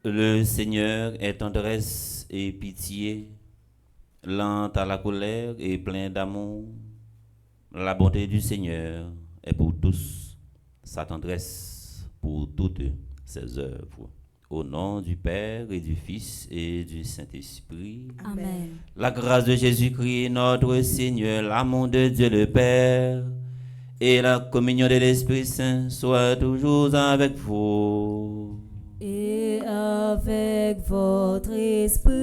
Le Seigneur est tendresse et pitié, lent à la colère et plein d'amour. La bonté du Seigneur est pour tous, sa tendresse pour toutes ses œuvres. Au nom du Père et du Fils et du Saint-Esprit. Amen. La grâce de Jésus-Christ, notre Seigneur, l'amour de Dieu le Père et la communion de l'Esprit Saint soit toujours avec vous. Et avec votre esprit.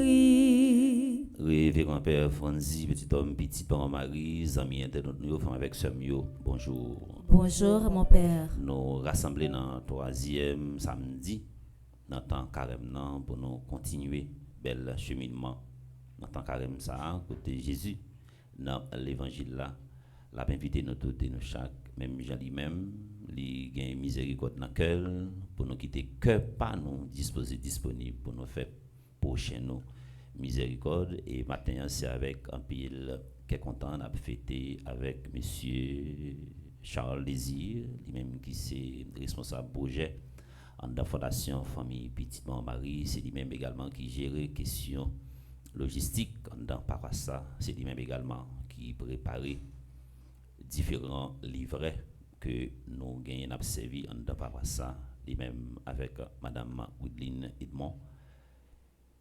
Révérend Père Franzi, petit homme, petit parent Marie, amis internautes, nous femmes avec ce mieux. Bonjour. Bonjour, mon Père. Nous rassemblons dans le troisième samedi, dans le temps carême, pour nous continuer bel cheminement. Dans le temps carême, ça, côté Jésus, dans l'évangile là, l'a invité nous tous et nous chaque, même Jean lui-même, il a miséricorde dans le cœur, pour nous quitter que pas nous disposer disponible pour nous faire prochain nous miséricorde. Et maintenant c'est avec un pile qui est content de fêter avec monsieur Charles Désir, lui-même qui est responsable projet en la fondation famille Petit Marie, c'est lui-même également qui gère question logistique dans paroisse, c'est lui-même également qui prépare différents livrets que nous gagnons à servir en paroisse, lui-même avec madame Woodline Edmond.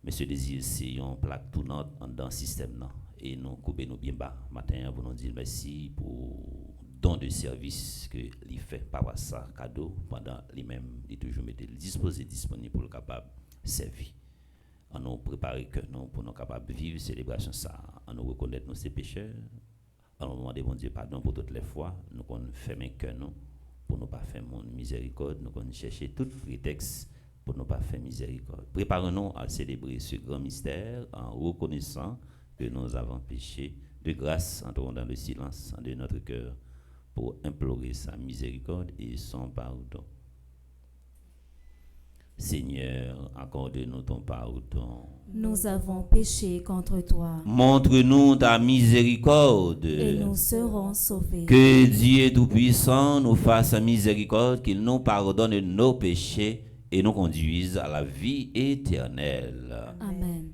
Monsieur Désir, c'est une plaque tournante dans le système. Et nous coupons nous bien bas. Matin, vous nous dire merci pour don de service que lui fait par ça cadeau pendant lui-même, il toujours mettre disposé disponible pour le capable servir. On nous préparer que nous pour nous capable vivre célébration ça, on nous reconnaître nos pécheurs, on nous demander bon Dieu pardon pour toutes les fois, nous qu'on fermer que nous pour nous pas faire mon miséricorde, nous qu'on chercher tout prétexte pour ne pas faire miséricorde. Préparons-nous à célébrer ce grand mystère en reconnaissant que nous avons péché. De grâce, entrons dans le silence de notre cœur pour implorer sa miséricorde et son pardon. Seigneur, accorde-nous ton pardon. Nous avons péché contre toi. Montre-nous ta miséricorde. Et nous serons sauvés. Que Dieu Tout-Puissant nous fasse miséricorde, qu'il nous pardonne nos péchés et nous conduise à la vie éternelle. Amen.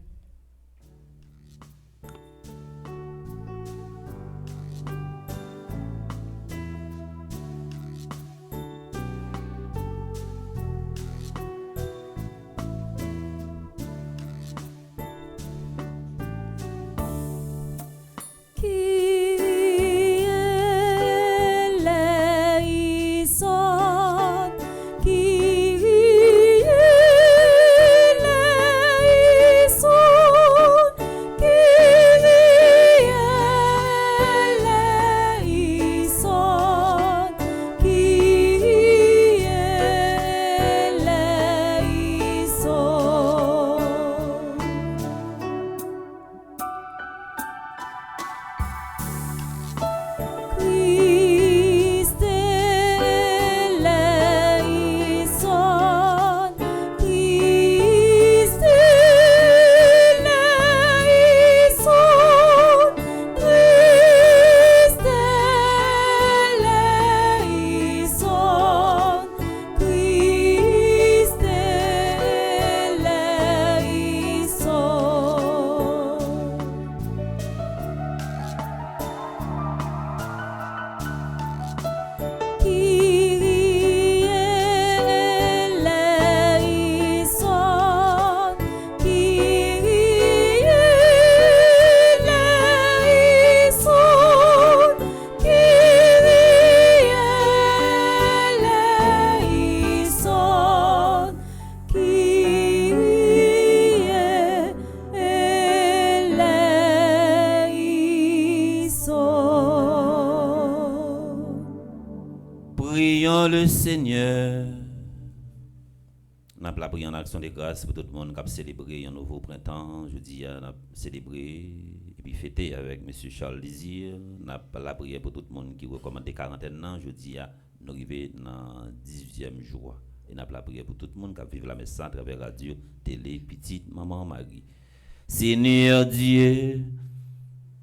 Le Seigneur. Nous avons prié en action de grâce pour tout le monde qui a célébré un nouveau printemps. Je dis, nous avons célébré et puis fêté avec M. Charles Désir. Nous avons prié pour tout le monde qui recommande des quarantaines. Je dis, nous arrivons dans le 18e jour. Et nous avons prié pour tout le monde qui vit la messe à travers radio, télé, petite maman Marie. Seigneur Dieu,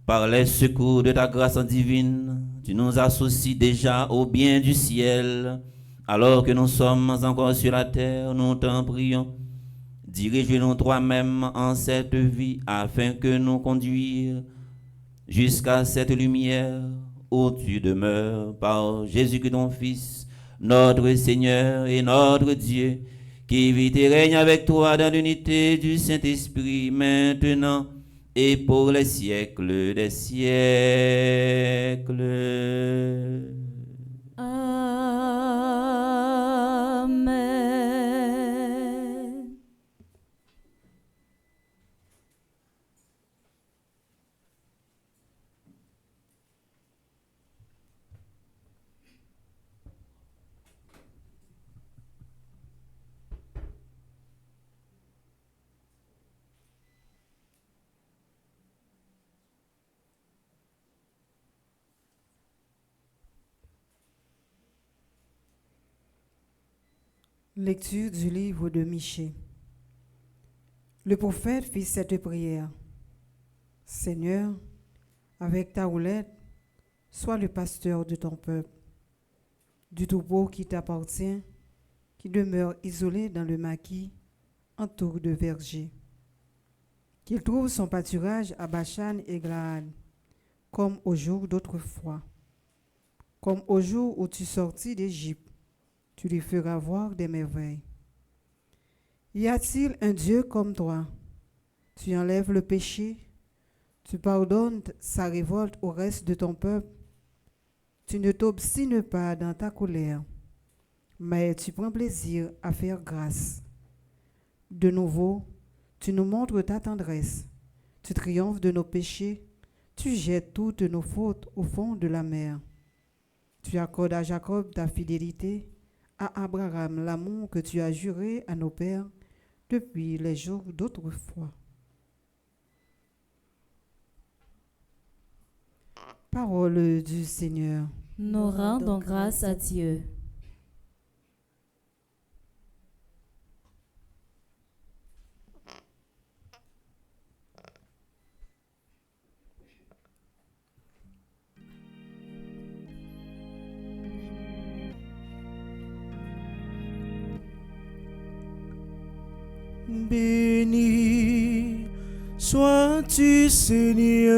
par les secours de ta grâce divine, tu nous associes déjà au bien du ciel. Alors que nous sommes encore sur la terre, nous t'en prions. Dirige-nous toi-même en cette vie afin que nous conduire jusqu'à cette lumière où tu demeures par Jésus-Christ ton Fils, notre Seigneur et notre Dieu, qui vit et règne avec toi dans l'unité du Saint-Esprit maintenant et pour les siècles des siècles. Amen. Lecture du livre de Michée. Le prophète fit cette prière. Seigneur, avec ta houlette, sois le pasteur de ton peuple, du troupeau qui t'appartient, qui demeure isolé dans le maquis, entouré de vergers. Qu'il trouve son pâturage à Bachan et Glaad, comme au jour d'autrefois, comme au jour où tu sortis d'Égypte. Tu lui feras voir des merveilles. Y a-t-il un Dieu comme toi? Tu enlèves le péché, tu pardonnes sa révolte au reste de ton peuple. Tu ne t'obstines pas dans ta colère, mais tu prends plaisir à faire grâce. De nouveau, tu nous montres ta tendresse. Tu triomphes de nos péchés, tu jettes toutes nos fautes au fond de la mer. Tu accordes à Jacob ta fidélité, à Abraham l'amour que tu as juré à nos pères depuis les jours d'autrefois. Parole du Seigneur. Nous rendons grâce à Dieu. Béni sois-tu, Seigneur,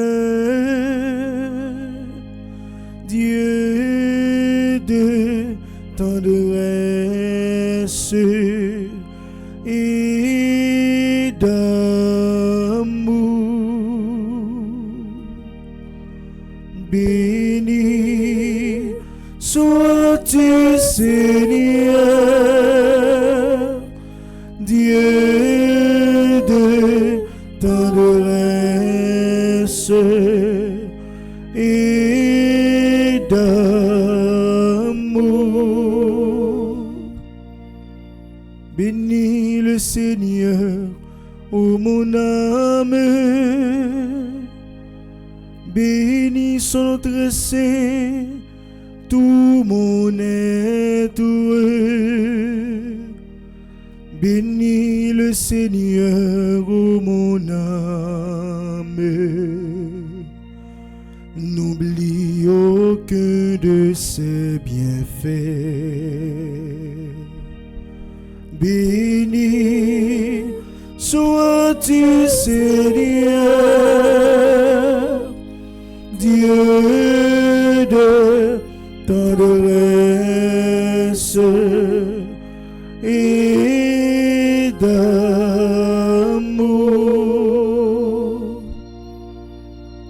Dieu de tendresse et d'amour. Béni sois-tu, Seigneur, Dieu de tendresse et d'amour. Bénis le Seigneur, ô mon âme, bénis son notre saint, tout mon être. Bénis le Seigneur, ô mon âme, n'oublie aucun de ses bienfaits. Béni sois-tu, Seigneur, Dieu de tendresse et d'amour,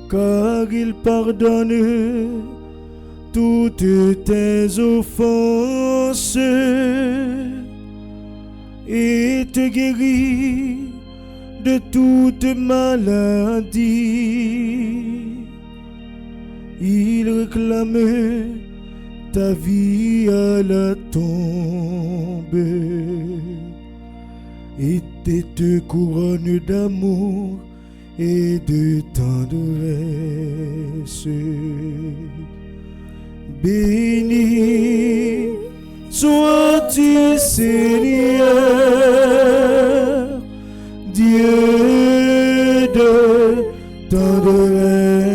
car il pardonne toutes tes offenses et te guérit de toute maladie. Il réclame ta vie à la tombe et te couronne d'amour et de tendresse. Béni sois-tu, Seigneur, Dieu de tendresse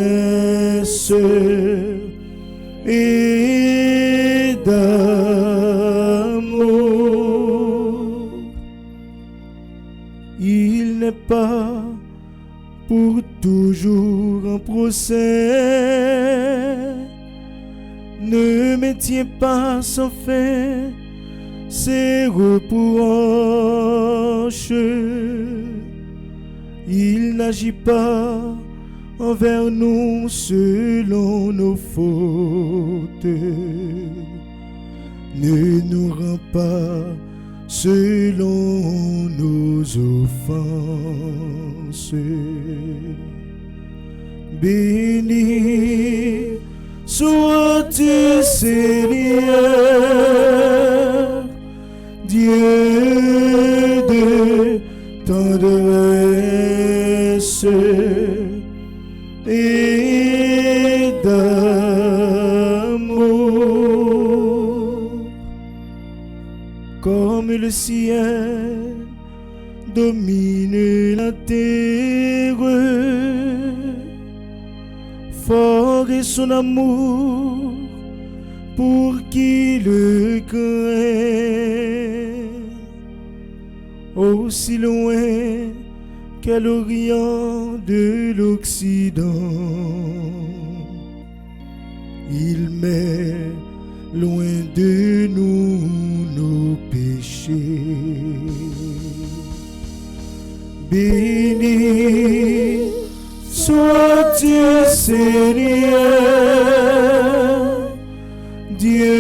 et d'amour. mets pas pour toujours en procès. Ne me tiens pas sans fin ses reproches. Il n'agit pas envers nous selon nos fautes. Ne nous rend pas selon nos offenses. Béni sois-tu, Seigneur, Dieu de tendresse et d'amour. Comme le ciel domine la terre, fort est son amour pour qui le craint. Aussi loin qu'à l'orient de l'Occident, il met loin de nous nos péchés. Béni sois-tu, Seigneur, Dieu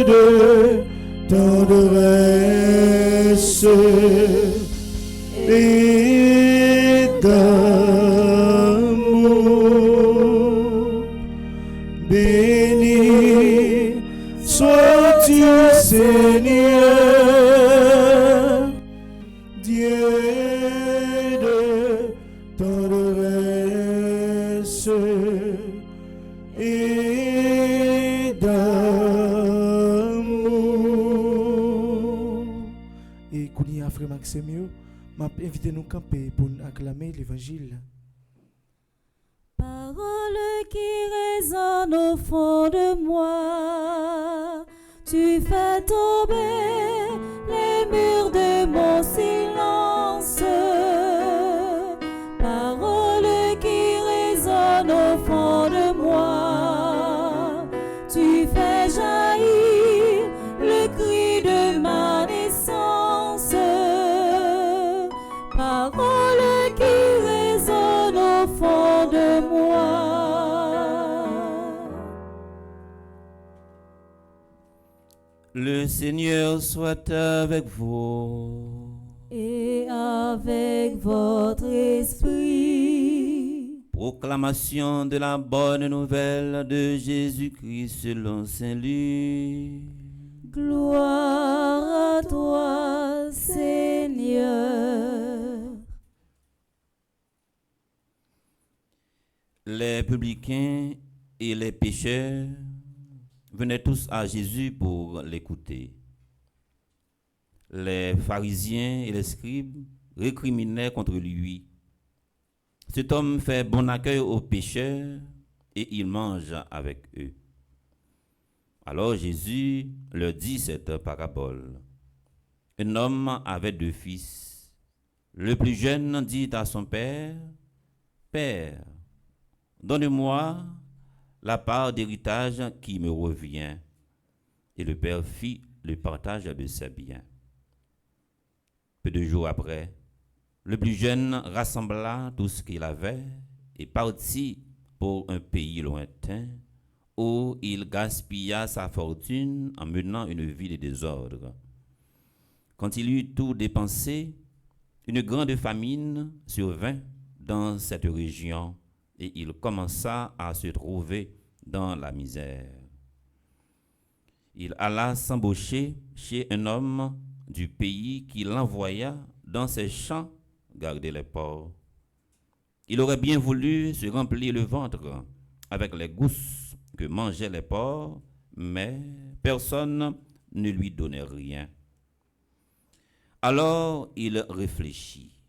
de tendresse et d'amour. Béni sois-tu, Seigneur, Dieu de tendresse et d'amour. Et Kounia, frère Maxime, m'a invité nous camper pour nous acclamer l'évangile. Parole qui résonne au fond de moi, tu fais tomber les murs de mon silence. Parole qui résonne au fond de moi, tu fais jaillir le cri de ma naissance. Parole qui résonne au fond de moi. Le Seigneur soit avec vous. Et avec votre esprit. Proclamation de la bonne nouvelle de Jésus-Christ selon Saint Luc. Gloire à toi, Seigneur. Les publicains et les pécheurs venaient tous à Jésus pour l'écouter. Les pharisiens et les scribes récriminaient contre lui. Cet homme fait bon accueil aux pécheurs et il mange avec eux. Alors Jésus leur dit cette parabole. Un homme avait 2 fils. Le plus jeune dit à son père, « Père, donne-moi la part d'héritage qui me revient. » Et le père fit le partage de ses biens. Peu de jours après, le plus jeune rassembla tout ce qu'il avait et partit pour un pays lointain où il gaspilla sa fortune en menant une vie de désordre. Quand il eut tout dépensé, une grande famine survint dans cette région et il commença à se trouver dans la misère. Il alla s'embaucher chez un homme du pays qui l'envoya dans ses champs garder les porcs. Il aurait bien voulu se remplir le ventre avec les gousses que mangeaient les porcs, mais personne ne lui donnait rien. Alors il réfléchit.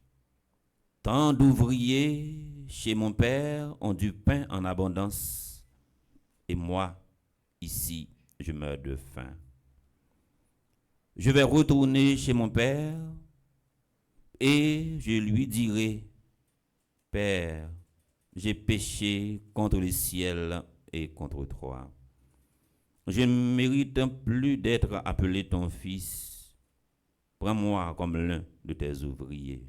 Tant d'ouvriers chez mon père ont du pain en abondance, et moi, ici, je meurs de faim. Je vais retourner chez mon père Et je lui dirai, Père, j'ai péché contre le ciel et contre toi. Je ne mérite plus d'être appelé ton fils. Prends-moi comme l'un de tes ouvriers.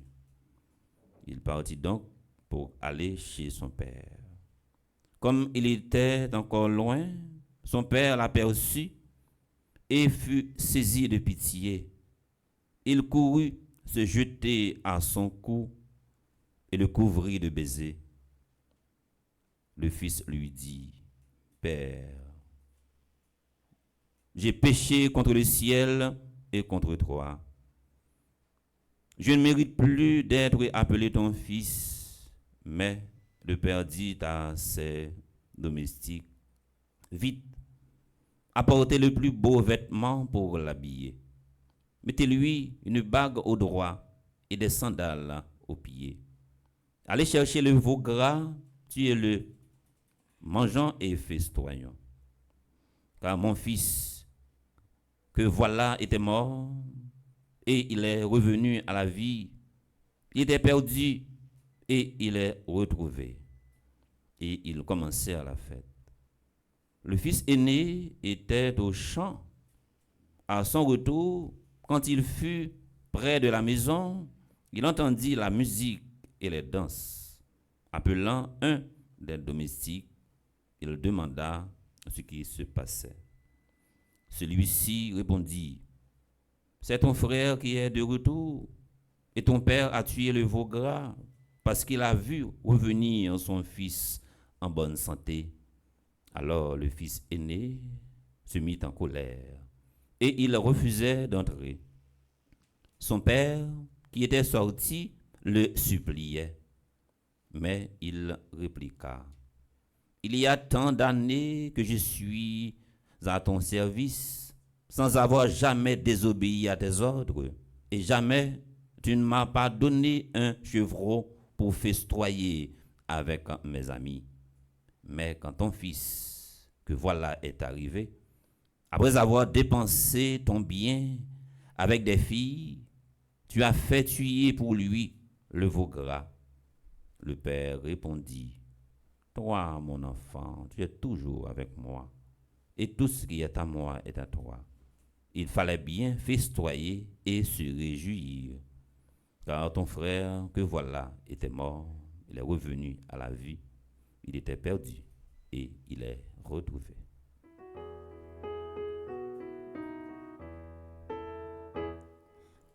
Il partit donc pour aller chez son père. Comme il était encore loin, son père l'aperçut et fut saisi de pitié. Il courut se jeter à son cou et le couvrit de baisers. Le fils lui dit, Père, j'ai péché contre le ciel et contre toi. Je ne mérite plus d'être appelé ton fils. Mais le père dit à ses domestiques, vite, apportez le plus beau vêtement pour l'habiller. Mettez-lui une bague au doigt et des sandales aux pieds. Allez chercher le veau gras, tuez-le, mangeons et festoyons. Car mon fils, que voilà, était mort, et il est revenu à la vie. Il était perdu, et il est retrouvé. Et ils commencèrent la fête. Le fils aîné était au champ. À son retour, quand il fut près de la maison, il entendit la musique et les danses. Appelant un des domestiques, il demanda ce qui se passait. Celui-ci répondit, c'est ton frère qui est de retour, et ton père a tué le veau gras, parce qu'il a vu revenir son fils en bonne santé. Alors le fils aîné se mit en colère, et il refusait d'entrer. Son père, qui était sorti, le suppliait. Mais il répliqua, il y a tant d'années que je suis à ton service, sans avoir jamais désobéi à tes ordres, et jamais tu ne m'as pas donné un chevreau pour festoyer avec mes amis. Mais quand ton fils, que voilà, est arrivé, après avoir dépensé ton bien avec des filles, tu as fait tuer pour lui le veau gras. Le père répondit, toi, mon enfant, tu es toujours avec moi, et tout ce qui est à moi est à toi. Il fallait bien festoyer et se réjouir, car ton frère, que voilà, était mort, il est revenu à la vie, il était perdu et il est retrouvé.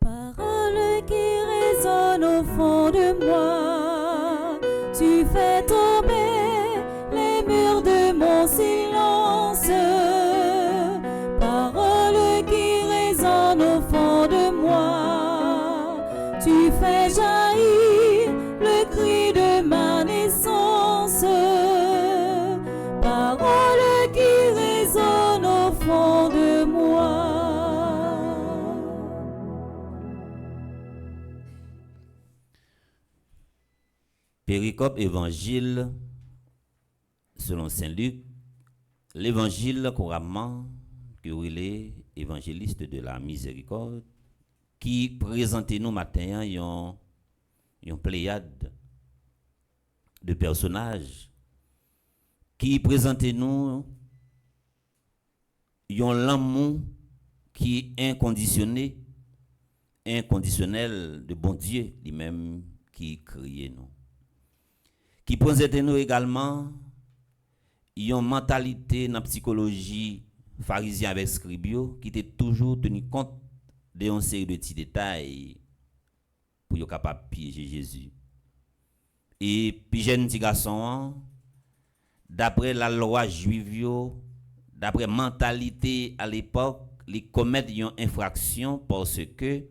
Parole qui résonne au fond de moi, tu fais tomber les murs de mon silence. Parole qui résonne au fond de moi, tu fais jaillir le cri de ma naissance. Parole qui résonne au fond de moi. Péricope évangile selon saint Luc, l'évangile couramment que relait évangéliste de la miséricorde, qui présente nous matin une pléiade de personnages qui présente nous l'amour qui est inconditionnel de bon Dieu lui-même qui crée nous. Qui présente nous également une mentalité dans la psychologie pharisien avec scribio qui était toujours tenu compte d'une série de petits détails pour être capable de piéger Jésus. Et puis jeune petit garçon, d'après la loi juive, d'après la mentalité à l'époque, il commettent une infraction parce que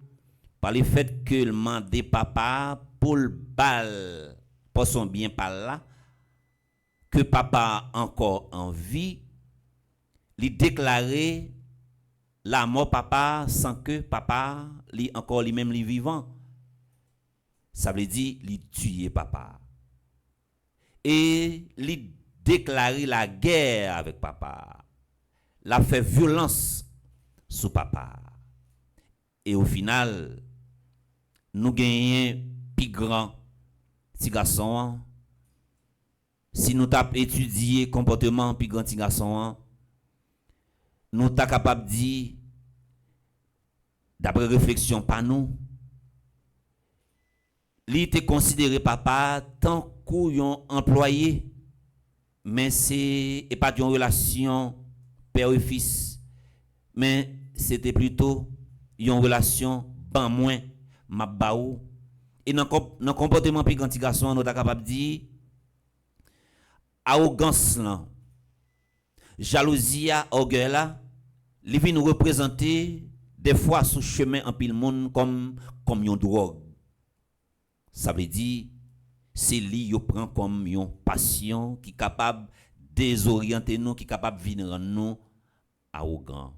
par le fait que le mandé papa pour le bal pour son bien par là, que papa encore en vie, il déclarait la mort papa sans que papa li encore lui-même li vivant. Ça veut dire il tuer papa. Et il déclarait la guerre avec papa. La fait violence sous papa. Et au final, nous gagnons plus grand petit garçon. Si nous t'a étudié comportement plus grand petit garçon, nous t'a capable de dire d'après réflexion par nous, il était considéré papa tant qu'un employé, mais c'est pas une relation père et fils, mais c'était plutôt une relation ban moins m'a baou. Et dans le comportement plus grand petit garçon, nous sommes capable de dire arrogance là, jalousie, orgueil là, il vient nous représenter des fois sous chemin en pile monde comme une drogue. Ça veut dire c'est lui qui prend comme une passion qui est capable de désorienter nous, qui est capable de venir nous arrogants.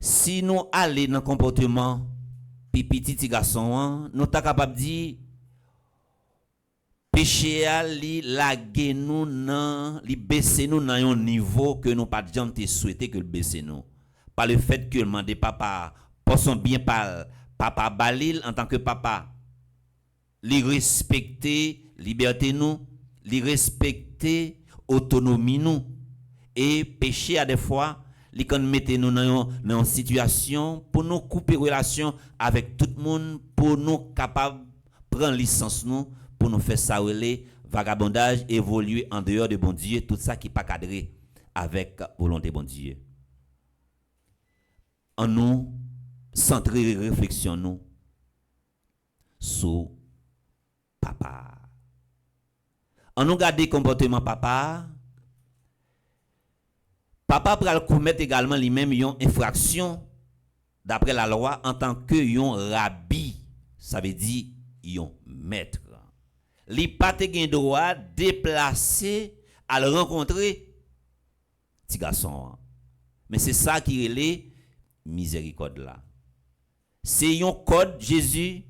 Si nous allons dans le comportement petit garçon, nous sommes capables de dire péché li laguer nous nan li baisser nous dans un niveau que nous pas jamais souhaité que le baisser nous par le fait que demander papa pour son bien par papa balil en tant que papa li respecter liberté nous li respecter autonomie nous et péché à des fois li quand mettre nous dans une situation pour nous couper relation avec tout le monde pour nous capable prendre licence nous pour nous faire ça vagabondage évoluer en dehors de bon Dieu tout ça qui pas cadré avec volonté bon Dieu en nous centrer réflexion nous sur papa en nous garder comportement papa pral commettre également lui-même une infraction d'après la loi en tant que un rabbi ça veut dire un maître li pas te gen droit déplacer à le rencontrer petit garçon mais c'est ça qui est les miséricorde là c'est un code Jésus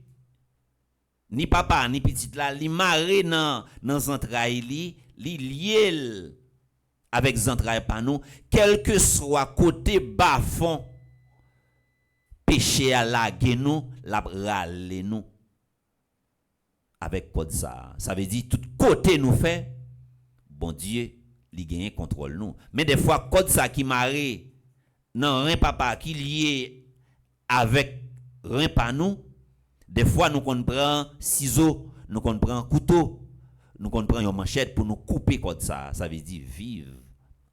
ni papa ni petite là li maré dans entrailles li lié avec entrailles par nous quel que soit côté bas fond péché à la nous la râler nous avec code ça veut dire tout côté nous fait bon Dieu li gagne contrôle nous mais des fois code ça qui maré non rien papa qui lié avec rien pas nous des fois nous prend ciseaux nous prend couteau nous prend une manchette pour nous couper code ça veut dire vivre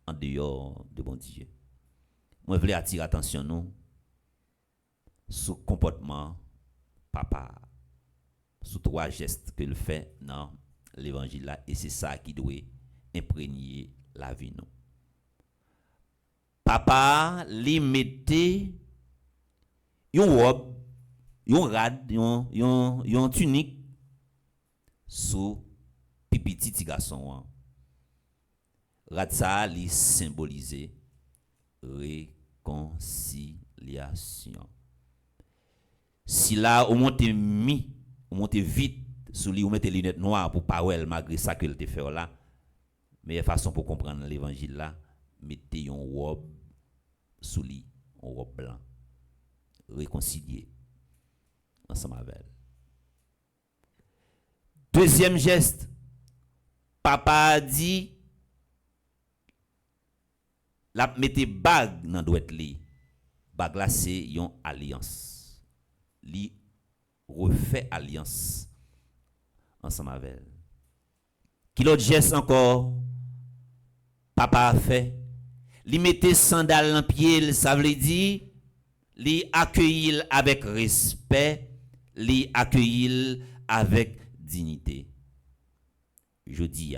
en dehors de bon Dieu moi je voulais attirer attention nous sur comportement papa sous trois gestes que le fait dans l'évangile là et c'est ça qui doit imprégner la vie nous papa li mettait une robe une rad une tunique sous petit garçon rad ça li symboliser réconciliation si là au monte mis ou monter vite sous lui ou mettre les lunettes noires pour pas ouais malgré ça que il te fait là meilleure façon pour comprendre l'évangile là mettez une robe sous lui une robe blanc réconcilier ensemble avec deuxième geste papa dit la mettez bague dans doit li bague là c'est une alliance li refait alliance ensemble avec elle. Qui l'autre geste encore papa a fait li mettait sandales dans pied ça veut dire li accueillir avec respect li accueillir avec dignité je dis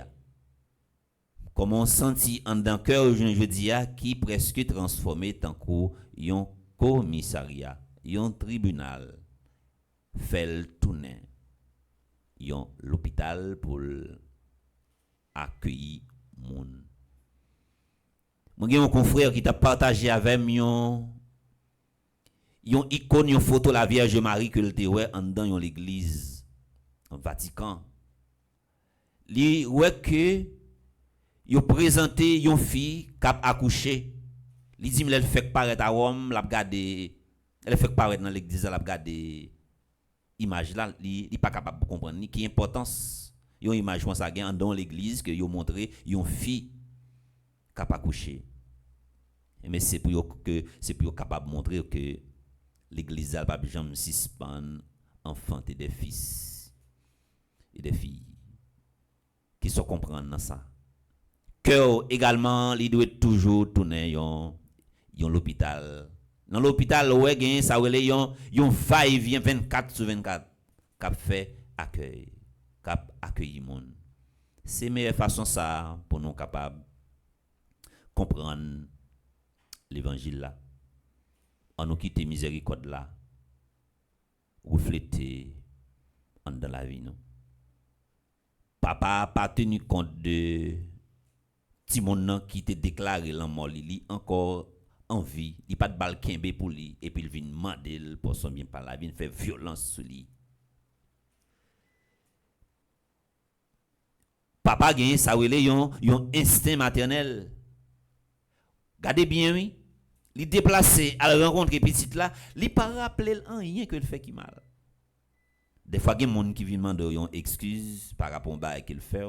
comment on sentit en d'un cœur je dis qui presque transformé tant qu'un commissariat un tribunal fait tourner yon l'hôpital pour accueillir moun. Moi j'ai un confrère qui t'a partagé avec yon icône yon photo la Vierge Marie que le te ouais en dans l'église en Vatican. Li ouais que yo présenté yon fille qui a accouché. Li dit elle fait paraître à Rome, l'a regarder elle fait paraître dans l'église, l'a regarder image là, il pas capable de comprendre ni qui importance yon image ça gagne dans l'église que yo montré yon fille capable coucher. Mais c'est pour capable de montrer que l'église n'a pas jamais suspendre enfanter des fils et des filles qui sont comprendre dans ça. Que également, il doit toujours tourner yon l'hôpital. Dans l'hôpital, ouais, gagne ça relé yon va-et-vient 24/24 cap fait accueil, cap accueillir monde. C'est meilleure façon ça pour nous capable comprendre l'évangile là. On nous quitter miséricorde là. Refléter dans la vie nous. Papa pas tenu compte de ti monde qui te déclaré la mort li encore en vie, il pas de balle kembe pour lui et puis il vient demander pour son bien par la vie, il fait violence sur lui. Papa gagne ça relé yon instinct maternel. Gardez bien oui, il déplacer à la rencontre petite là, il pas rappeler rien que le fait qui mal. Des fois il y a des gens qui viennent demander une excuse par rapport à ce qu'il fait.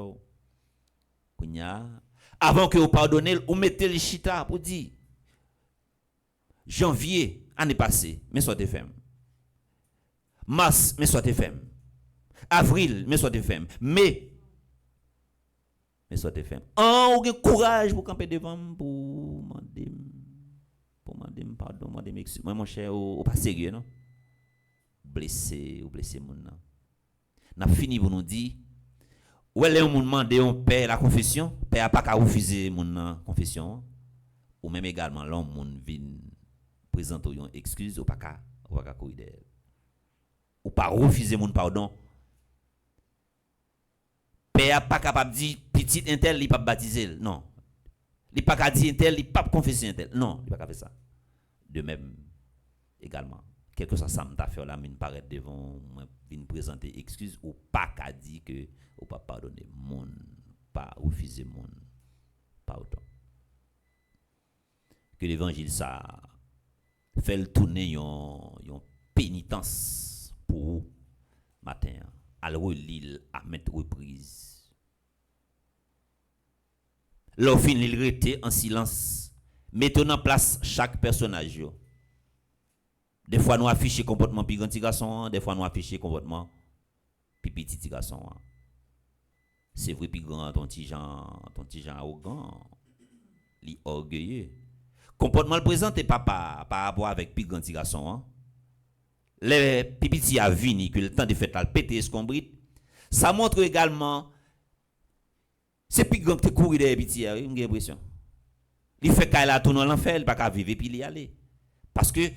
Avant que vous pardonnez, vous mettez le chita pour dire janvier, année passée, mais soit ferme. Mars, mais soit ferme. Avril, mais soit ferme. Mai, mais soit ferme. Vous avez courage pour camper devant pour demander pardon, demander excuse. Moi, mon cher, vous pas sérieux, non? Blessé mon nan. N'a fini pour nous dire où est le monde demander on père la confession, père pas qu'à refuser mon confession ou même également l'homme monde vient présenter une excuse ou pas qu'à courir ou pas refuser mon pardon. Père pas capable dire petit intel il pas baptiser non. Il pas qu'à dire intel il pas confesser intel non, il pas qu'à faire ça. De même également quelque chose ça m'a fait là me paraître devant moi venir présenter excuse ou pas qu'à dire que ou pas pardonner mon pas refuser mon pardon que l'évangile ça fait le tourner yon pénitence pour matin à le relire à mettre reprise l'offre il rete en silence mettons en place chaque personnage yo. Des fois, nous affichons comportement plus grand petit garçon, des fois, nous affichons comportement plus petit garçon. C'est vrai, plus grand, ton petit Jean arrogant, li orgueilleux. Comportement le présenté papa par rapport avec plus grand petit garçon. Les petits a vini que le temps de faire la péter escombrit. Ça montre également, c'est plus grand que courir des petits, j'ai l'impression. Il fait qu'elle a tourné l'enfer, il pas qu'à vivre et puis il aller. Parce que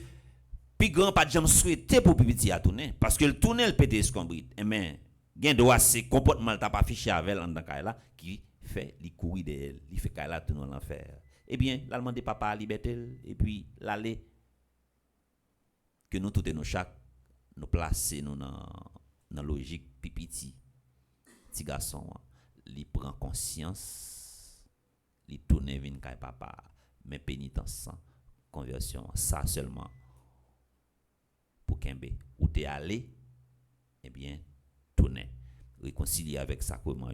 puis grand pas jamais souhaité pour petit à tourner parce que le tourner le pété escombrit mais gain droit c'est comportement t'a pas affiché avec en dans là qui fait li courir d'elle il fait qu'elle a tourner l'enfer et bien la demande papa à liberté et puis l'aller que nous tout et nous chaque nous placer nous dans logique petit garçon li prend conscience li tourner vinn kay papa mais pénitence conversion ça seulement pour Kembe, ou t'es allé, eh bien, tourner, réconcilier avec sacrement,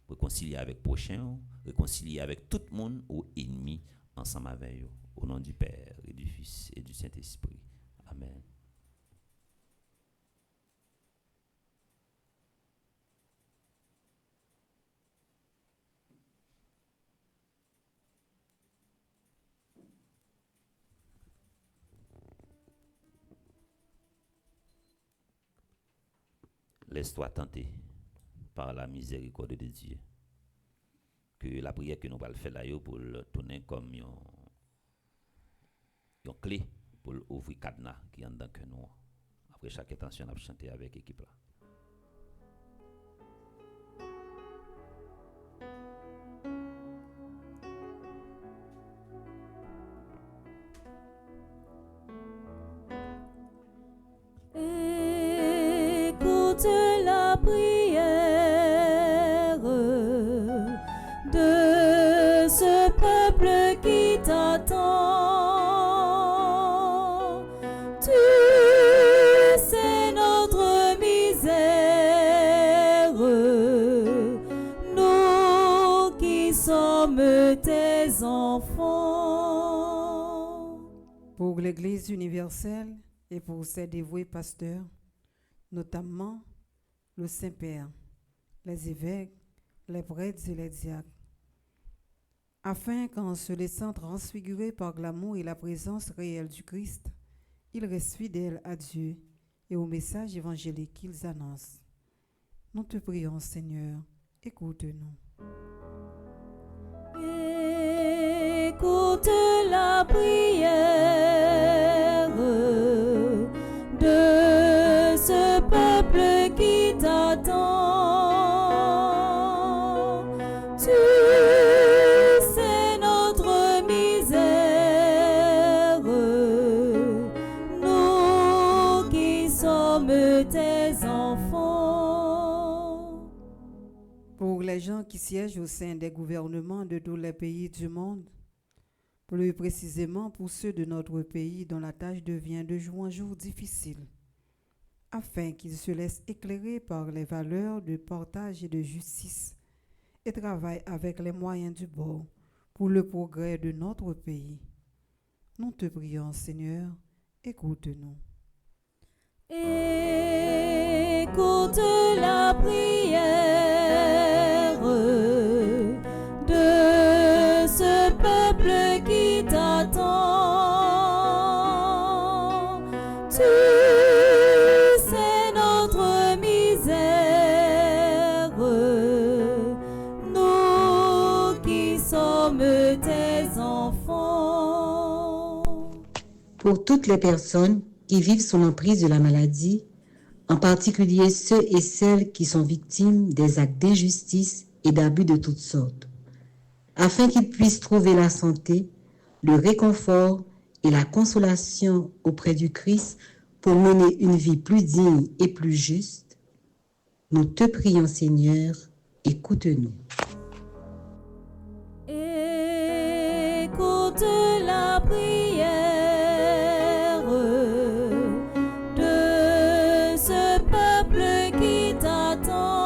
réconcilier avec prochain, réconcilier avec tout le monde ou ennemi ensemble avec eux. Au nom du Père et du Fils et du Saint-Esprit. Amen. Laisse-toi tenter par la miséricorde de Dieu. Que la prière que nous allons faire là pour le tourner comme une clé pour ouvrir cadenas qui est dans que nous. Après chaque intention, on va chanter avec l'équipe là. Écoute la prière de ce peuple qui t'attend. Tu sais notre enfants. Pour l'Église universelle et pour ses dévoués pasteurs, notamment le Saint-Père, les évêques, les prêtres et les diacres, afin qu'en se laissant transfigurer par l'amour et la présence réelle du Christ, ils restent fidèles à Dieu et au message évangélique qu'ils annoncent. Nous te prions, Seigneur, écoute-nous. Écoute la prière de ce peuple qui t'attend. Tu sais notre misère, nous qui sommes tes enfants. Pour les gens qui siègent au sein des gouvernements de tous les pays du monde, plus précisément pour ceux de notre pays dont la tâche devient de jour en jour difficile, afin qu'ils se laissent éclairer par les valeurs de partage et de justice et travaillent avec les moyens du bord pour le progrès de notre pays. Nous te prions, Seigneur, écoute-nous. Écoute la prière de ce peuple qui t'attend. Tu sais notre misère, nous qui sommes tes enfants. Pour toutes les personnes qui vivent sous l'emprise de la maladie, en particulier ceux et celles qui sont victimes des actes d'injustice et d'abus de toutes sortes, afin qu'ils puissent trouver la santé, le réconfort et la consolation auprès du Christ pour mener une vie plus digne et plus juste, nous te prions, Seigneur, écoute-nous. Écoute la prière de ce peuple qui t'attend.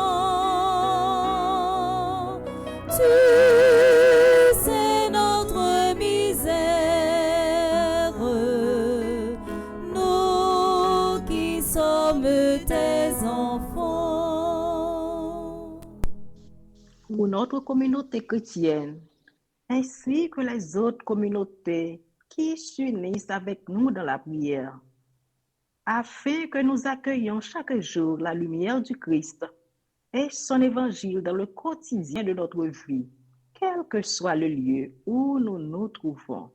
Tu sais notre misère, nous qui sommes tes enfants. Pour notre communauté chrétienne, ainsi que les autres communautés qui s'unissent avec nous dans la prière, afin que nous accueillions chaque jour la lumière du Christ et son évangile dans le quotidien de notre vie, quel que soit le lieu où nous nous trouvons.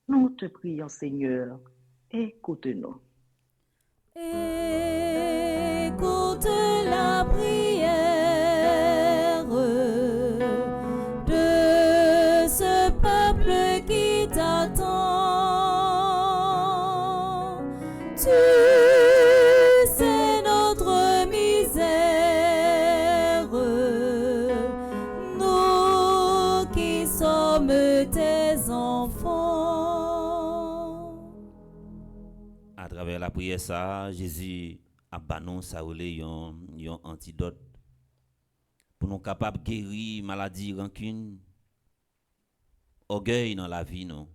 Nous te prions, Seigneur, écoute-nous. Écoute la prière de ce peuple qui t'attend. Tu sais notre misère, nous qui sommes tes enfants. À travers la prière, ça, Jésus a banon ça un antidote pour nous capables de guérir maladie, rancune, orgueil dans la vie, non.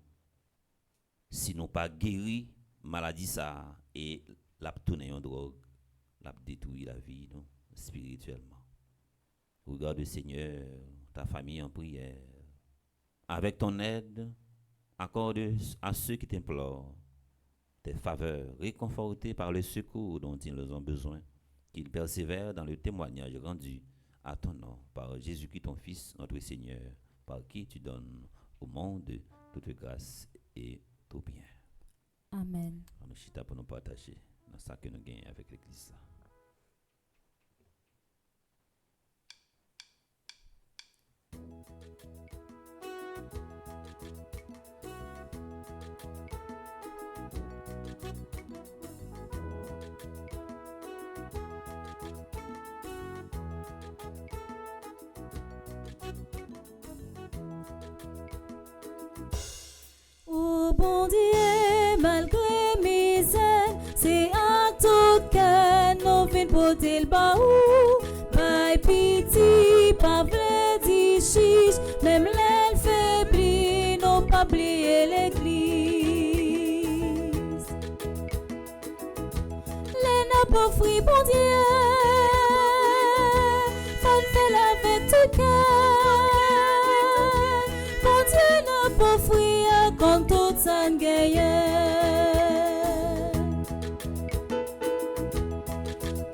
Si nous pas guéri maladie ça et la tourner en drogue, la détruire la vie, non, spirituellement. Regarde le Seigneur, ta famille en prière. Avec ton aide, accorde à ceux qui t'implorent tes faveurs, réconfortés par le secours dont ils ont besoin, qu'ils persévèrent dans le témoignage rendu à ton nom par Jésus-Christ, ton Fils, notre Seigneur, par qui tu donnes au monde toute grâce et tout bien. Amen. On nous chita pour nous partager dans ça que nous gagnons avec l'Église. Oh bon Dieu, malgré misère, c'est à tout cœur nous venons porter le baou. Pas pitié, pas vle di chiche, même l'aile faiblit. pas fruit, bon Dieu. Faut faire avec tout cœur. Bon Dieu n'a pas fruit comme tout ça gagne.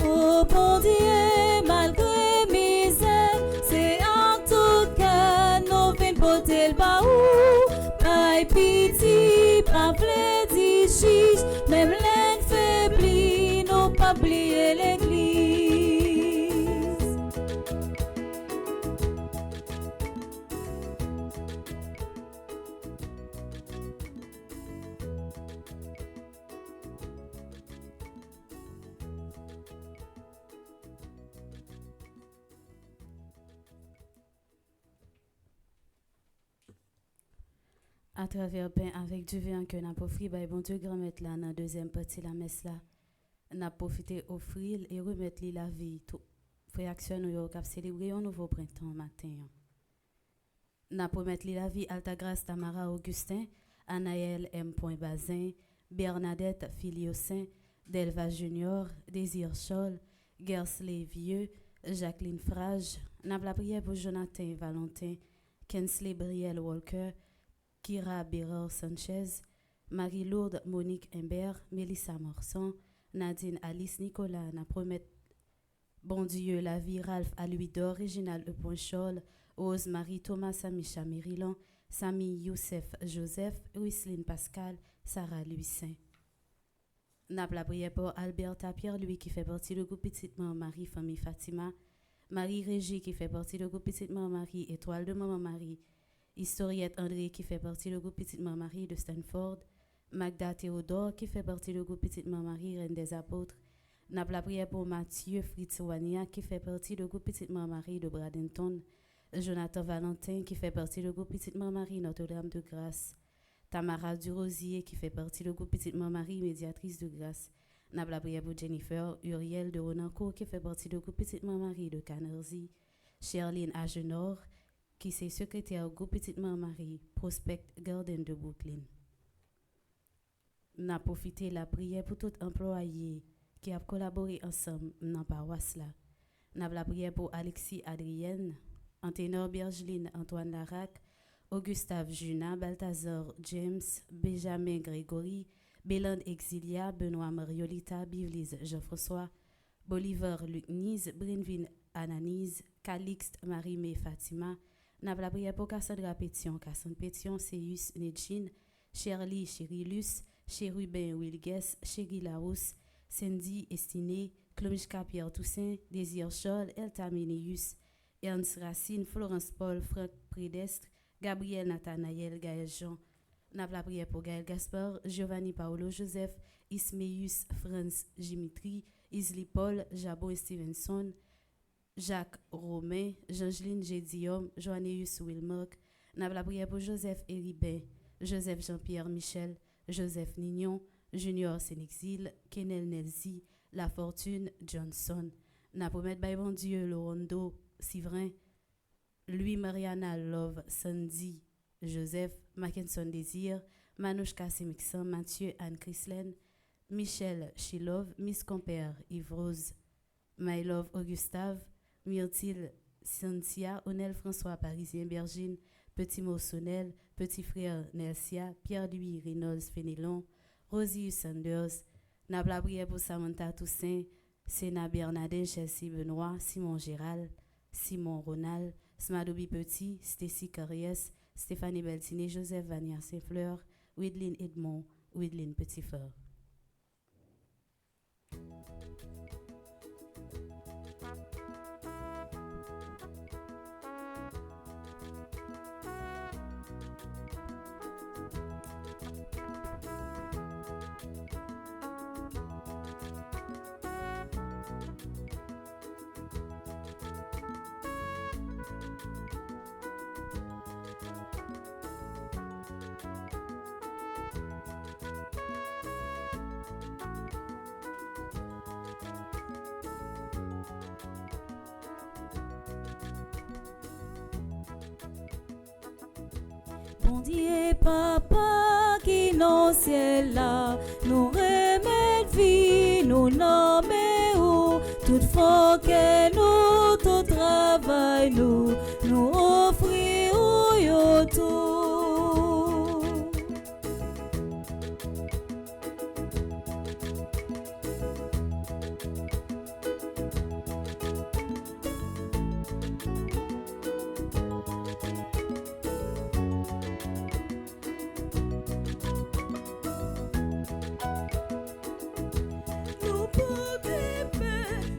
Oh bon Dieu, malgré misère, c'est en tout cas nous venons porter le baou. Pas pitié, pas plaisir, chiche, même l'infaibli, nous pas oublier l'église. À travers pain avec du vin que n'a profité, bon Dieu grand mettre là dans la deuxième partie la messe là, n'a profité offrir et remettre la vie tout réaction nous yo cap célébrer un nouveau printemps matin. N'a promettre la vie Alta Grâce Tamara Augustin, Anaël M. Bazin, Bernadette Filiosin, Delva Junior, Désir Scholl, Gersley Vieux, Jacqueline Frage, n'a la prière pour Jonathan Valentin, Kensley Briel Walker, Kira Bérer Sanchez, Marie-Lourdes Monique Imbert, Mélissa Morson, Nadine Alice Nicolas, n'a promet bon Dieu la vie Ralph Aluidor, Réginald E. Ponchol, Rose Marie Thomas Samisha Mérilan, Sami Youssef Joseph, Wiseline Pascal, Sarah Louis Saint. N'a la prière pour Alberta Pierre-Louis qui fait partie du groupe Petite Maman Marie Famille Fatima, Marie Régie qui fait partie du groupe Petite Maman Marie Étoile de Maman Marie, Historiette André qui fait partie du groupe Petite Maman Marie de Stanford, Magda Théodore qui fait partie du groupe Petite Maman Marie Reine des Apôtres, n'a la prière pour Mathieu Fritz Wania qui fait partie du groupe Petite Maman Marie de Bradenton, Jonathan Valentin qui fait partie du groupe Petite Maman Marie Notre-Dame de Grâce, Tamara Durosier qui fait partie du groupe Petite Maman Marie Médiatrice de Grâce, n'a la prière pour Jennifer Uriel de Ronancourt qui fait partie du groupe Petite Maman Marie de Canersie, Sherline Agenor qui est secrétaire au groupe Petite Maman Marie, Prospect Garden de Brooklyn. N'a profité la prière pour tout employé qui a collaboré ensemble dans la paroisse là. N'a la prière pour Alexis Adrienne, Anténor Bergeline Antoine Larac, Augustave Juna, Balthazar James, Benjamin Grégory, Bélande Exilia, Benoît Mariolita, Bivlise Jean-François, Bolivar Luc Nise, Brinvin Ananise, Calixte Marie-Mé Fatima, n'a la prière pour Cassandra Pétion, Cassandre Pétion, Seus Nedjin, Shirley Chirilus, Chérubin Wilges, Chéri Larousse, Cindy Estiné, Clomishka Pierre Toussaint, Désir Scholl, Elta Ménéus, Ernst Racine, Florence Paul, Franck Prédestre, Gabriel Nathanaël, Gaël Jean, n'a la prière pour Gaël Gaspard, Giovanni Paolo Joseph, Ismeus Franz Dimitri, Isli Paul, Jabo Stevenson, Jacques Romain, Jeangeline Gédium, Joanneus Wilmock, n'a la prière pour Joseph Héribin, Joseph Jean-Pierre Michel, Joseph Nignon, Junior Sénexil, Kenel Nelzi, La Fortune Johnson, n'a promet by bon Dieu Lorondo Sivrin, Louis Mariana Love Sandy, Joseph Mackinson Désir, Manouche Kassimixan, Mathieu Anne Chrislaine, Michel Chilov, Miss Compère Yves Rose, My Love Augustave, Myrtille Cynthia, Onel François Parisien Bergine, Petit Moussonel, Petit Frère Nelsia, Pierre-Louis Reynolds Fénélon, Rosie Sanders, Nabla prière pour Samantha Toussaint, Sénat Bernadette Chelsea Benoît, Simon Gérald, Simon Ronald, Smadoubi Petit, Stacy Carriès, Stéphanie Beltiné, Joseph Vania Saint-Fleur, Widlin Edmond, Widlin Petitfort. Bon Dieu, Papa, qui dans le ciel là, nous remet vie, nous nous nommons, toutefois que nous, tout travail, nous offrirons tout.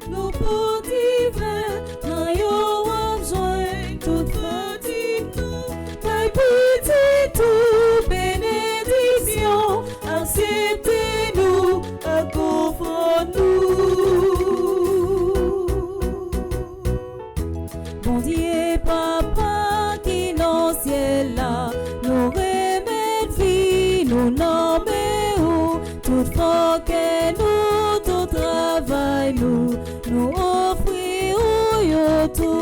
Nous pour divin, dans yo besoin toute fatigue nous, pas petit tout bénédiction, acceptez-nous, accompagnez-nous. Bon Dieu papa qui dans ciel là, nous remettre vie, nous nommons, toutefois que nous tout travail nous offrirons tout.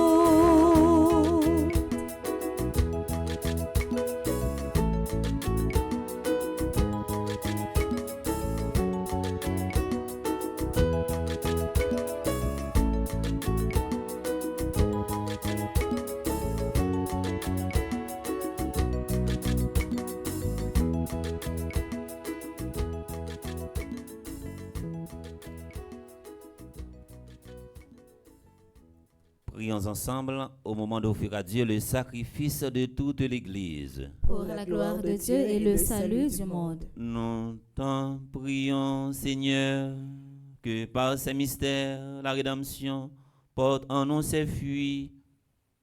Prions ensemble au moment d'offrir à Dieu le sacrifice de toute l'Église. Pour la gloire de Dieu et le salut du monde. Nous t'en prions, Seigneur, que par ces mystères, la rédemption porte en nous ses fruits,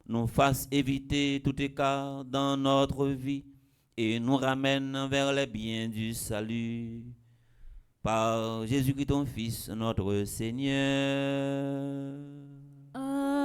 nous fasse éviter tout écart dans notre vie et nous ramène vers les biens du salut. Par Jésus-Christ, ton Fils, notre Seigneur. Amen.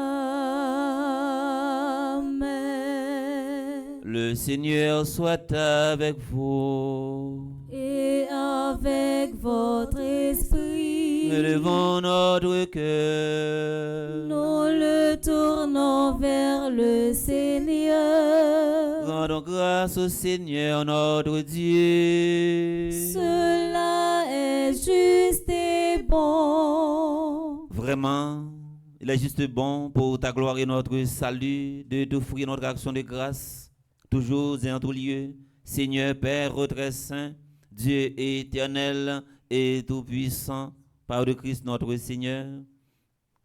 Le Seigneur soit avec vous. Et avec votre esprit, Élevons notre cœur. nous le tournons vers le Seigneur. Rendons grâce au Seigneur notre Dieu. Cela est juste et bon. Vraiment, il est juste bon pour ta gloire et notre salut de t'offrir notre action de grâce, toujours et en tout lieu. Seigneur Père très saint, Dieu éternel et tout-puissant, par le Christ notre Seigneur,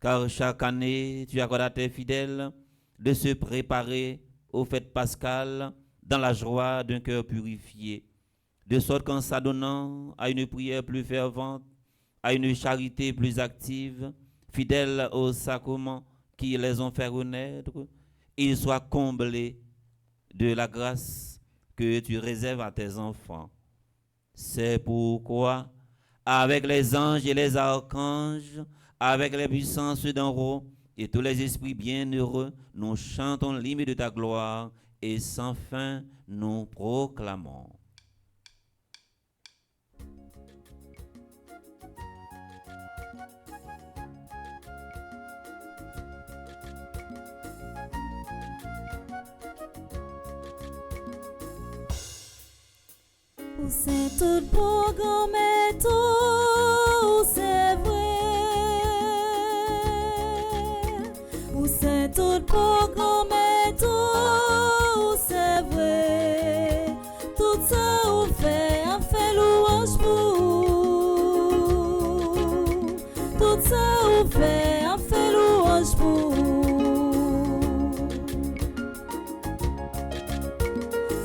car chaque année tu accordes à tes fidèles de se préparer aux fêtes pascales dans la joie d'un cœur purifié, de sorte qu'en s'adonnant à une prière plus fervente, à une charité plus active, fidèles aux sacrements qui les ont fait renaître, ils soient comblés de la grâce que tu réserves à tes enfants. C'est pourquoi, avec les anges et les archanges, avec les puissances d'en haut et tous les esprits bienheureux, nous chantons l'hymne de ta gloire et sans fin nous proclamons. Où c'est tout beau comme tout, c'est vrai. Où c'est tout beau comme tout, c'est vrai. Tout ça on fait louange pour. Tout ça on fait louange pour.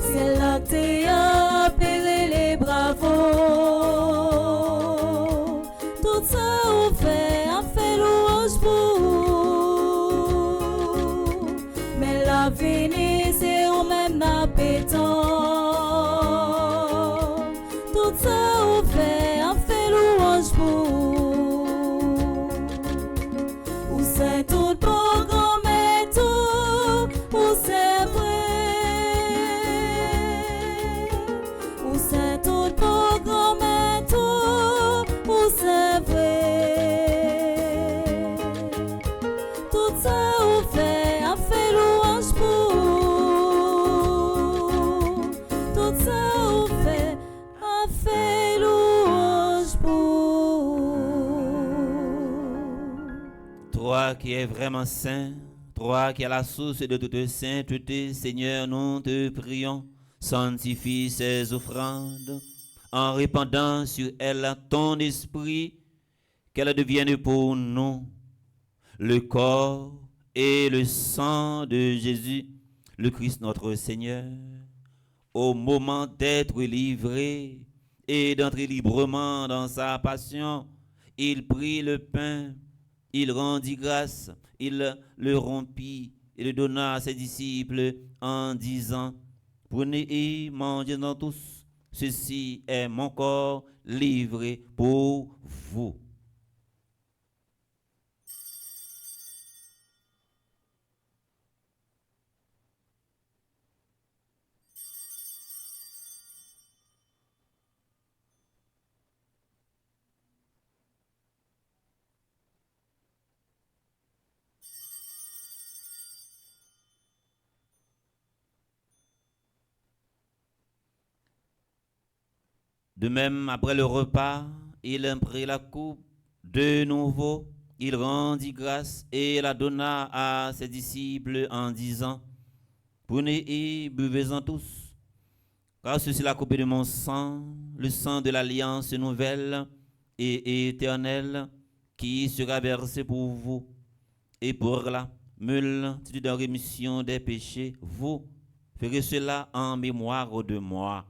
C'est là que t'es appelé les bravos. Tout ça on fait louange pour. Mais la vie c'est au même appétant. Tout ça on fait louange pour. Où c'est tout beau comme tout, où c'est vrai. Où c'est tout beau comme tout, où c'est vrai. Tout ça on fait louange pour. toi qui es vraiment saint, toi qui es la source de toute sainteté, Seigneur, nous te prions, sanctifie ces offrandes en répandant sur elles ton esprit, qu'elles deviennent pour nous le corps et le sang de Jésus, le Christ notre Seigneur. Au moment d'être livré et d'entrer librement dans sa passion, il prit le pain, il rendit grâce, il le rompit et le donna à ses disciples en disant: prenez et mangez-en tous, ceci est mon corps livré pour vous. De même, après le repas, il prit la coupe de nouveau, il rendit grâce et la donna à ses disciples en disant: prenez et buvez-en tous, car ceci est la coupe de mon sang, le sang de l'alliance nouvelle et éternelle, qui sera versé pour vous et pour la multitude de rémission des péchés. Vous ferez cela en mémoire de moi.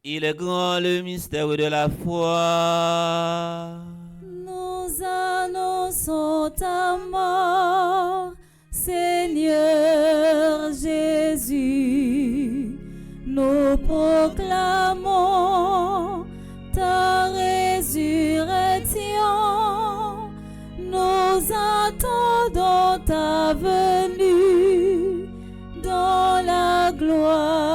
Il est grand le mystère de la foi. Nous annonçons ta mort, Seigneur Jésus. Nous proclamons ta résurrection. Nous attendons ta venue dans la gloire.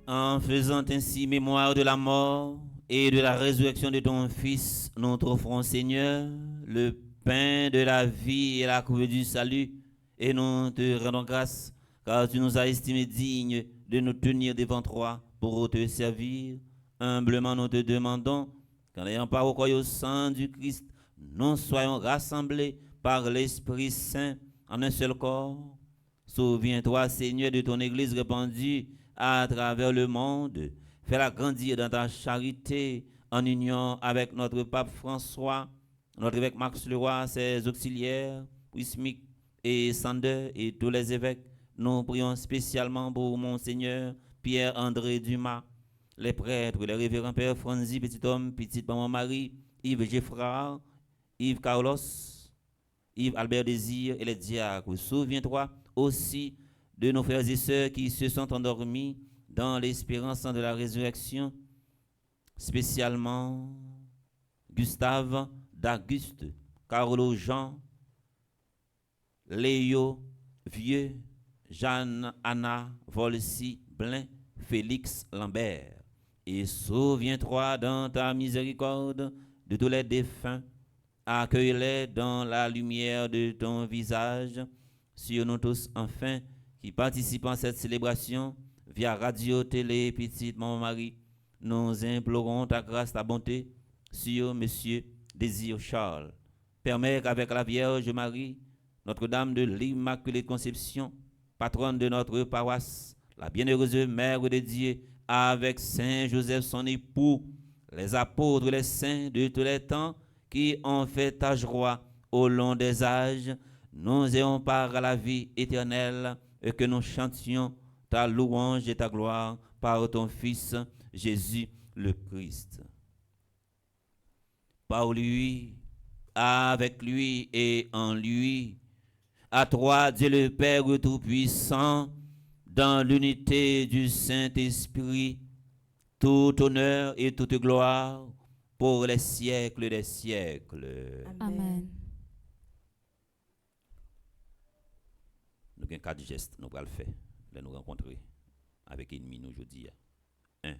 En faisant ainsi mémoire de la mort et de la résurrection de ton Fils, nous t'offrons, Seigneur, le pain de la vie et la coupe du salut, et nous te rendons grâce, car tu nous as estimés dignes de nous tenir devant toi pour te servir. Humblement nous te demandons qu'en ayant part au corps et au sang du Christ, nous soyons rassemblés par l'Esprit Saint en un seul corps. Souviens-toi, Seigneur, de ton Église répandue à travers le monde. Fais-la grandir dans ta charité en union avec notre pape François, notre évêque Max Leroy, ses auxiliaires, Wismic et Sander et tous les évêques. Nous prions spécialement pour Monseigneur Pierre-André Dumas, les prêtres, les révérends Père Franzi, petit homme, petite maman Marie, Yves Geffrard, Yves Carlos, Yves Albert Désir et les diacres. Souviens-toi aussi de nos frères et sœurs qui se sont endormis dans l'espérance de la résurrection, spécialement Gustave d'Auguste, Carlo Jean, Léo Vieux, Jeanne Anna Volsi Blin, Félix Lambert. Et souviens-toi dans ta miséricorde de tous les défunts, accueille-les dans la lumière de ton visage, sur nous tous enfin, qui participent à cette célébration via radio, télé, petite Maman Marie. Nous implorons ta grâce, ta bonté sur Monsieur Désir Charles. Permets qu'avec la Vierge Marie, Notre-Dame de l'Immaculée Conception, patronne de notre paroisse, la bienheureuse Mère de Dieu, avec Saint Joseph son époux, les apôtres, les saints de tous les temps, qui ont fait ta joie au long des âges, nous ayons part à la vie éternelle et que nous chantions ta louange et ta gloire par ton Fils Jésus le Christ. Par lui, avec lui et en lui, à toi Dieu le Père Tout-Puissant, dans l'unité du Saint-Esprit, tout honneur et toute gloire pour les siècles des siècles. Amen. Nous avons 4 gestes, nous allons le faire, nous rencontrer. avec ennemi nous aujourd'hui. 1.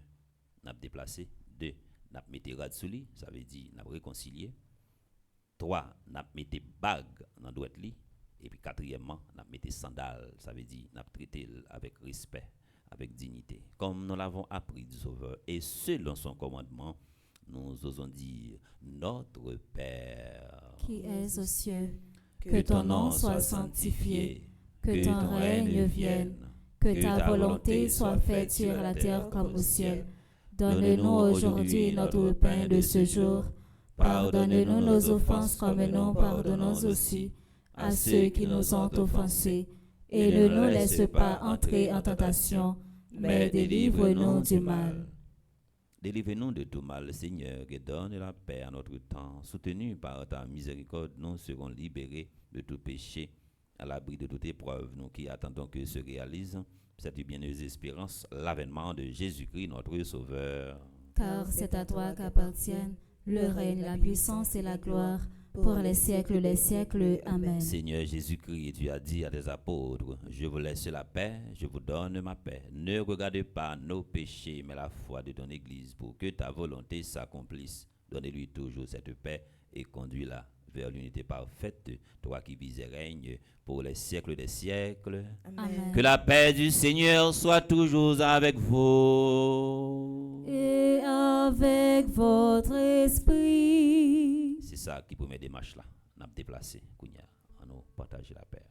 N'a déplacé. 2. N'a mis rad sous lui, ça veut dire n'a réconcilié. 3. N'a mis bague dans droite li. Et puis quatrièmement, n'a mis sandales, ça veut dire n'a traité avec respect, avec dignité. Comme nous l'avons appris du Sauveur et selon son commandement, nous osons dire notre Père qui es aux cieux, que ton nom soit sanctifié, que ton règne vienne, que ta volonté soit faite sur la terre comme au ciel. Donne-nous aujourd'hui notre pain de ce jour. Pardonne-nous nos offenses comme nous pardonnons aussi à ceux qui nous ont offensés. Et ne nous laisse pas entrer en tentation, mais délivre-nous du mal. Délivre-nous de tout mal, Seigneur, et donne la paix à notre temps. Soutenus par ta miséricorde, nous serons libérés de tout péché, à l'abri de toute épreuve, nous qui attendons que se réalise cette bienheureuse espérance, l'avènement de Jésus-Christ, notre Sauveur. Car c'est à toi qu'appartiennent le règne, la puissance et la gloire, pour les siècles des siècles. Amen. Seigneur Jésus-Christ, tu as dit à tes apôtres, je vous laisse la paix, je vous donne ma paix. Ne regarde pas nos péchés, mais la foi de ton Église, pour que ta volonté s'accomplisse. Donne-lui toujours cette paix et conduis-la vers l'unité parfaite, toi qui vis et règnes pour les siècles des siècles. Amen. Que la paix du Seigneur soit toujours avec vous. Et avec votre esprit. C'est ça qui promet des marches là. On a déplacé, Kounia, on nous partager la paix.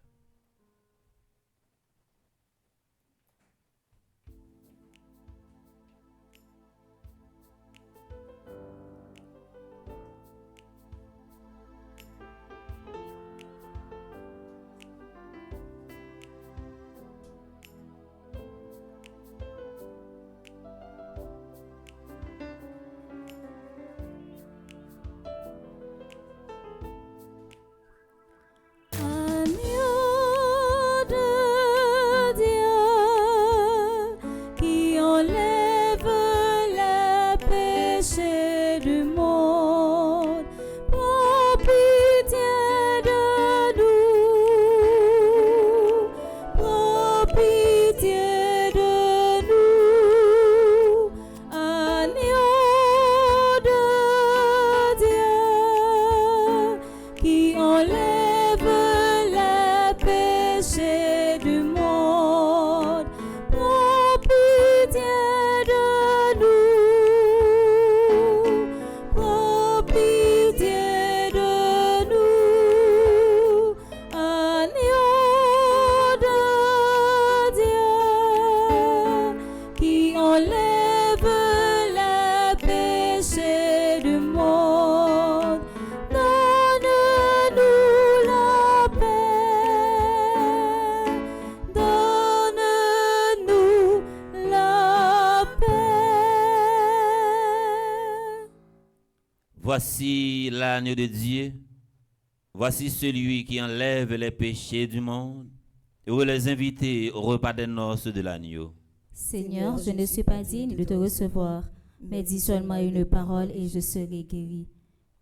Agneau de Dieu qui enlève les péchés du monde, prends pitié de nous, prends pitié de nous, agneau de Dieu qui enlève les péchés du monde, prends pitié de nous, prends pitié de nous, agneau de Dieu qui enlève les péchés du monde. Donne-nous la paix, donne-nous la paix. Voici l'agneau de Dieu. Voici celui qui enlève les péchés du monde. Et vous les invitez au repas des noces de l'agneau. Seigneur, je ne suis pas digne de te recevoir, mais dis seulement une parole et je serai guéri.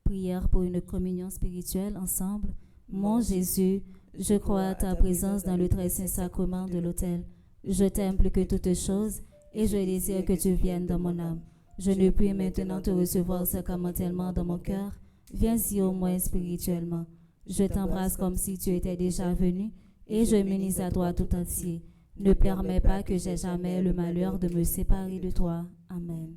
Prière pour une communion spirituelle ensemble. Mon Jésus, je crois à ta présence dans le très saint sacrement de l'autel. Je t'aime plus que toutes choses et je désire que tu viennes dans mon âme. Je ne puis maintenant te recevoir sacramentellement dans mon cœur. Viens-y au moins spirituellement. Je t'embrasse comme si tu étais déjà venu et je m'unis à toi tout entier. Ne permets pas que j'aie jamais le malheur de me séparer de toi. Amen.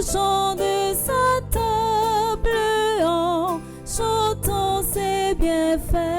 chant de sa table en chantant ses bienfaits.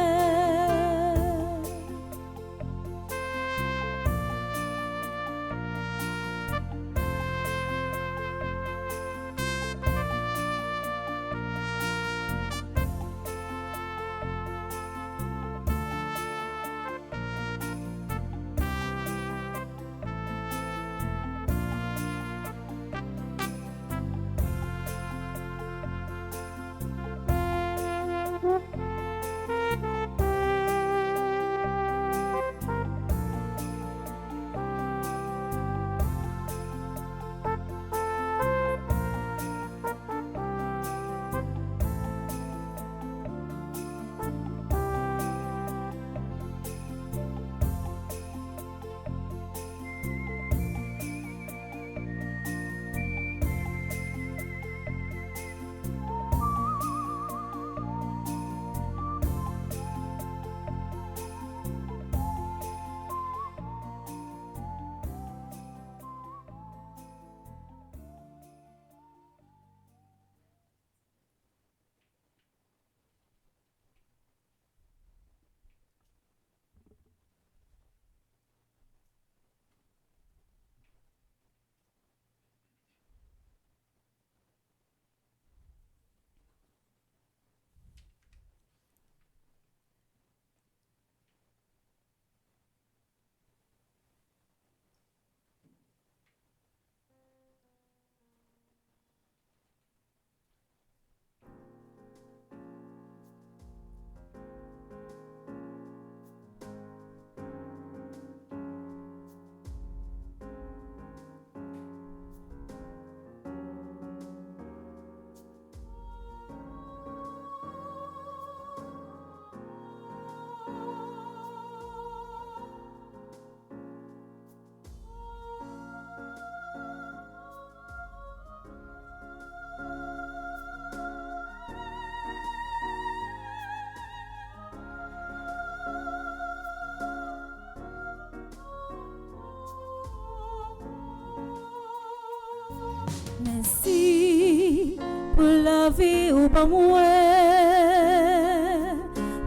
Merci pour la vie ou pas moi.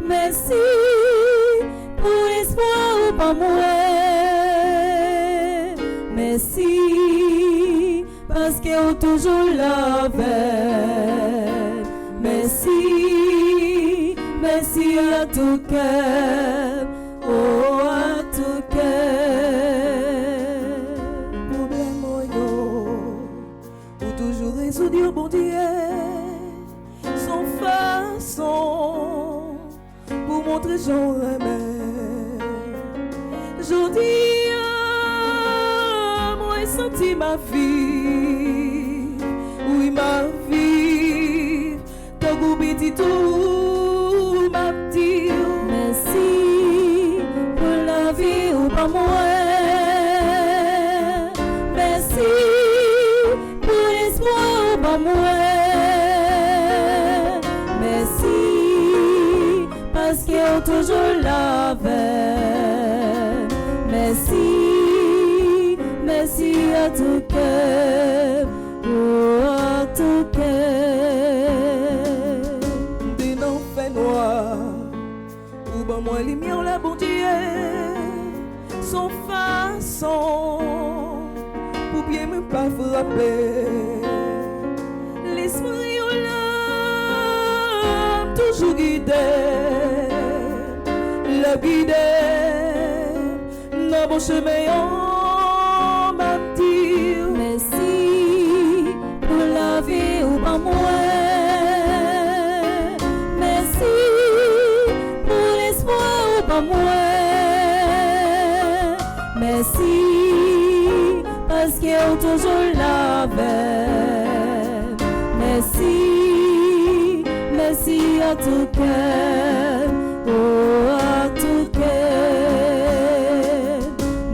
Merci pour l'espoir ou pas moi. Merci parce que toujours la veille. Merci, merci à tout cœur, oh à tout cœur. Problème ou toujours résoudre bon Dieu sans façon pour montrer j'en remets. J'dis moi senti ma vie, oui ma vie, t'as goûté tout ma petite. Merci pour la vie ou pas moi. Merci pour l'espoir ou pas moi. Merci parce que toujours la veille. Merci, merci à tout cœur, oh à tout cœur. Des noms fait noir, ou ben moi lumière la bon Dieu, sans façon, pour bien me pas frapper. L'esprit ou l'âme toujours guidé, le guidé, dans bon chemin on m'a dit. Merci pour la vie ou pas moi. Merci pour l'espoir ou pas moi. Merci parce que toujours la veille. Merci, merci à tout cœur, oh à tout cœur.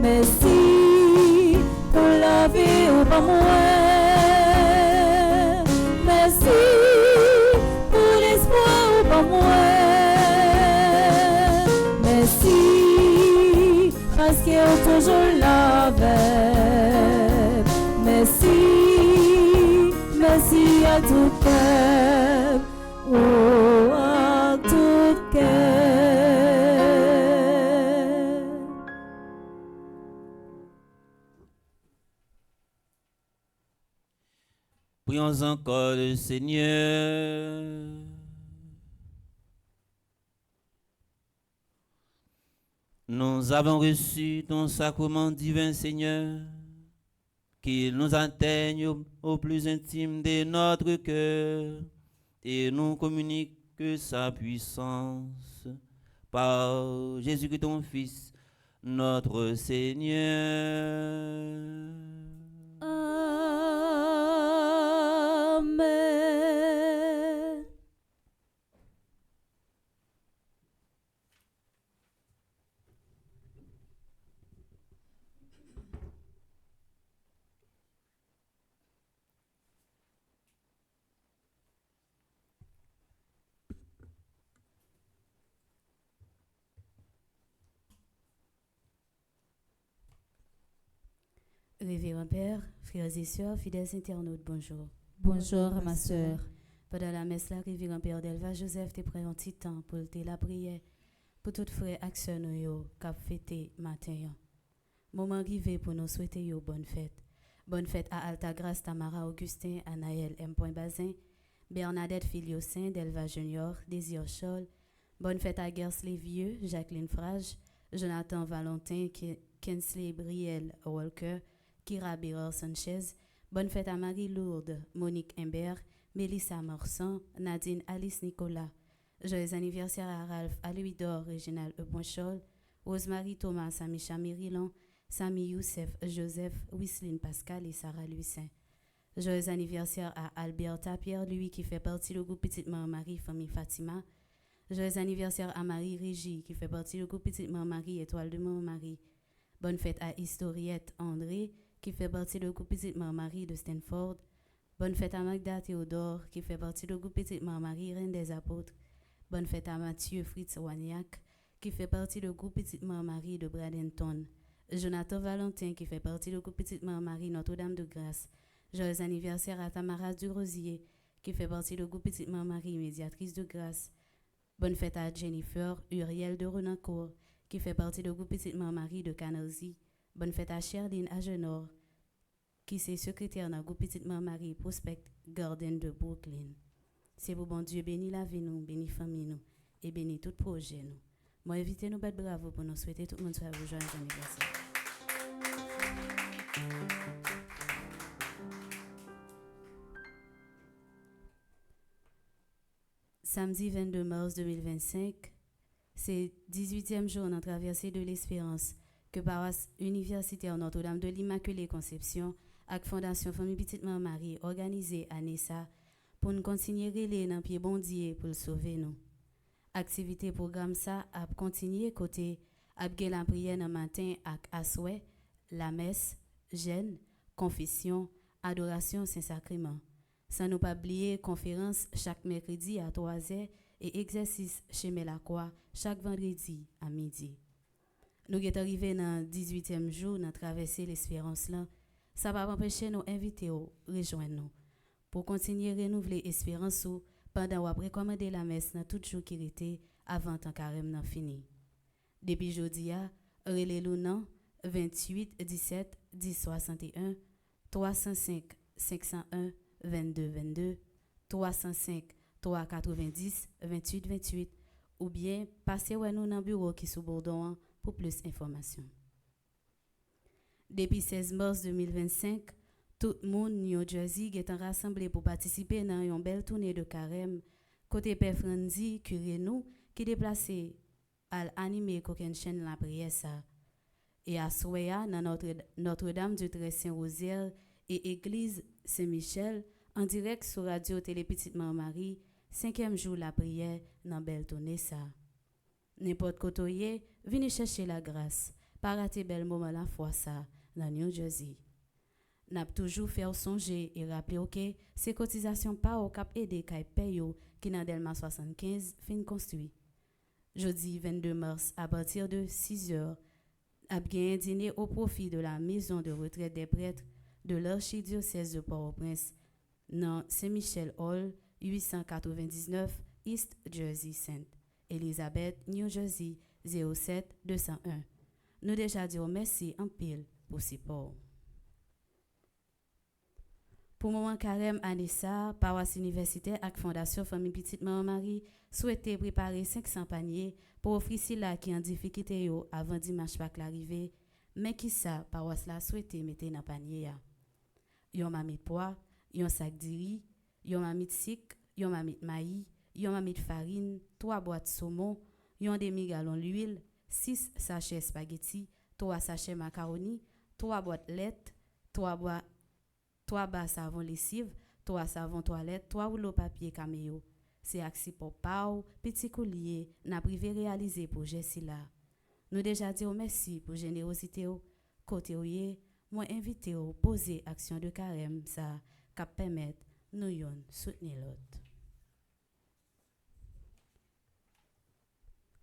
Merci pour la vie ou pas moi. Merci pour l'espoir ou pas moi. Merci parce que toujours la veille. Merci, merci à tout cœur, oh, à tout cœur. Prions encore le Seigneur. Nous avons reçu ton sacrement divin, Seigneur, qu'il nous atteigne au plus intime de notre cœur et nous communique sa puissance par Jésus-Christ, ton Fils, notre Seigneur. Amen. Révérend Père, frères et sœurs, fidèles internautes, bonjour. Bonjour, ma sœur. Pendant la messe, là, Révérend Père Delva Joseph te prend un petit temps pour te la prière pour toutes frères et sœurs nous qui fêté matin. Moment arrivé pour nous souhaiter yo bonne fête. Bonne fête à Altagrace, Tamara Augustin, Anaël M. Bazin, Bernadette Filiosin, Delva Junior, Désir Scholl. Bonne fête à Gersley Vieux, Jacqueline Frage, Jonathan Valentin, Kensley Briel Walker, Kira Bérer Sanchez. Bonne fête à Marie-Lourdes, Monique Imbert, Mélissa Morsan, Nadine Alice Nicolas. Joyeux anniversaire à Ralph Alouidor, Réginald Eponchol, Rosemary Thomas, Samisha Mérilan, Sami Youssef, Joseph, Wisseline Pascal et Sarah Lucin. Joyeux anniversaire à Alberta Pierre-Louis qui fait partie du groupe Petite Marie Famille Fatima. Joyeux anniversaire à Marie Régie qui fait partie du groupe Petite Marie Étoile de Marie. Bonne fête à Historiette André qui fait partie du groupe Petite Marie de Stanford. Bonne fête à Magda Théodore qui fait partie du groupe Petite Marie Reine des Apôtres. Bonne fête à Mathieu Fritz Waniak qui fait partie du groupe Petite Marie de Bradenton. Jonathan Valentin qui fait partie du groupe Petite Marie Notre-Dame de Grâce. Joyeux anniversaire à Tamara Durosier qui fait partie du groupe Petite Marie Médiatrice de Grâce. Bonne fête à Jennifer Uriel de Renancourt qui fait partie du groupe Petite Marie de Canarsie. Bonne fête à Sherline Agenor qui est secrétaire dans le groupe Petite Marie Prospect Garden de Brooklyn. C'est pour bon Dieu béni la vie nous, béni famille nous et béni tout projet nous. Moi invitez nous battre bravo pour nous souhaiter tout le monde soit joyeux anniversaire. Samedi 22 mars 2025, c'est 18e jour dans traversée de l'espérance que paroisse universitaire Notre-Dame de l'Immaculée Conception avec Fondation Famille Petite Marie organisée à Nessa pour nous continuer relais dans pied bondier pour le sauver nous. Activité programme ça a continué côté a la prière dans matin avec asoué, la messe, jeûne, confession, adoration Saint-Sacrement. Sans nous pas oublier conférence chaque mercredi à 3h et exercice chez Melacroix chaque vendredi à midi. Nous sommes arrivés dans le 18e jour dans traverser l'espérance là. Ça va empêcher nous inviter à rejoindre nous pour continuer à renouveler l'espérance pendant ou après commander la messe dans tout jour qui était avant tant carême nan fini. Depuis jeudi a, relez-nous nan 28 17 10 61 305 501 22 22 305 390 28 28 ou bien passez ouais nous dans bureau qui sous Bourdon pour plus d'informations. Depuis 16 mars 2025, tout le monde New Jersey est rassemblé pour participer dans une belle tournée de carême côté Père Franzi curé nous qui déplacé à animer coquin chaîne la prière ça et à Soya dans Notre-Dame du Très Saint-Rosaire et église Saint-Michel en direct sur radio Télé Petite Marie 5e jour la prière dans belle tournée ça. N'importe côté venez chercher la grâce pas rater bel moment la foi ça dans New Jersey. N'a toujours fait songer et rappeler OK, ces cotisations pas au cap aider kay payo qui dans Delma 75 fin construit. Jeudi 22 mars à partir de 6h, a bien dîner au profit de la maison de retraite des prêtres de l'archidiocèse de Port-au-Prince dans Saint-Michel Hall, 899 East Jersey St. Elizabeth, New Jersey, 07201. Nous déjà disons merci en pile pour support. Pour moment carême Anissa, paroisse universitaire avec Fondation Famille Petite Maman Marie souhaité préparer 500 paniers pour offrir ceux qui en difficulté yo avant dimanche Pâques l'arrivée, mais qui ça paroisse la souhaité mettre dans panier ya. Yon mamit pois, yon sac de riz, yon mamit sucre, yon mamit maïs, yon mamit farine, 3 boîtes saumon, yon demi-gallon d'huile, 6 sachets spaghetti, 3 sachets macaroni, 3 boîtes lait, 3 bas savon lessive, 3 savon toilette, 3 rouleaux papier caméo. C'est axi pour pau, petit collier, n'a privé réalisé pour Jessila. Nous déjà dit merci pour générosité ou côté ouye, moi invité ou poser action de carême ça cap permettre nous yon soutenir l'autre.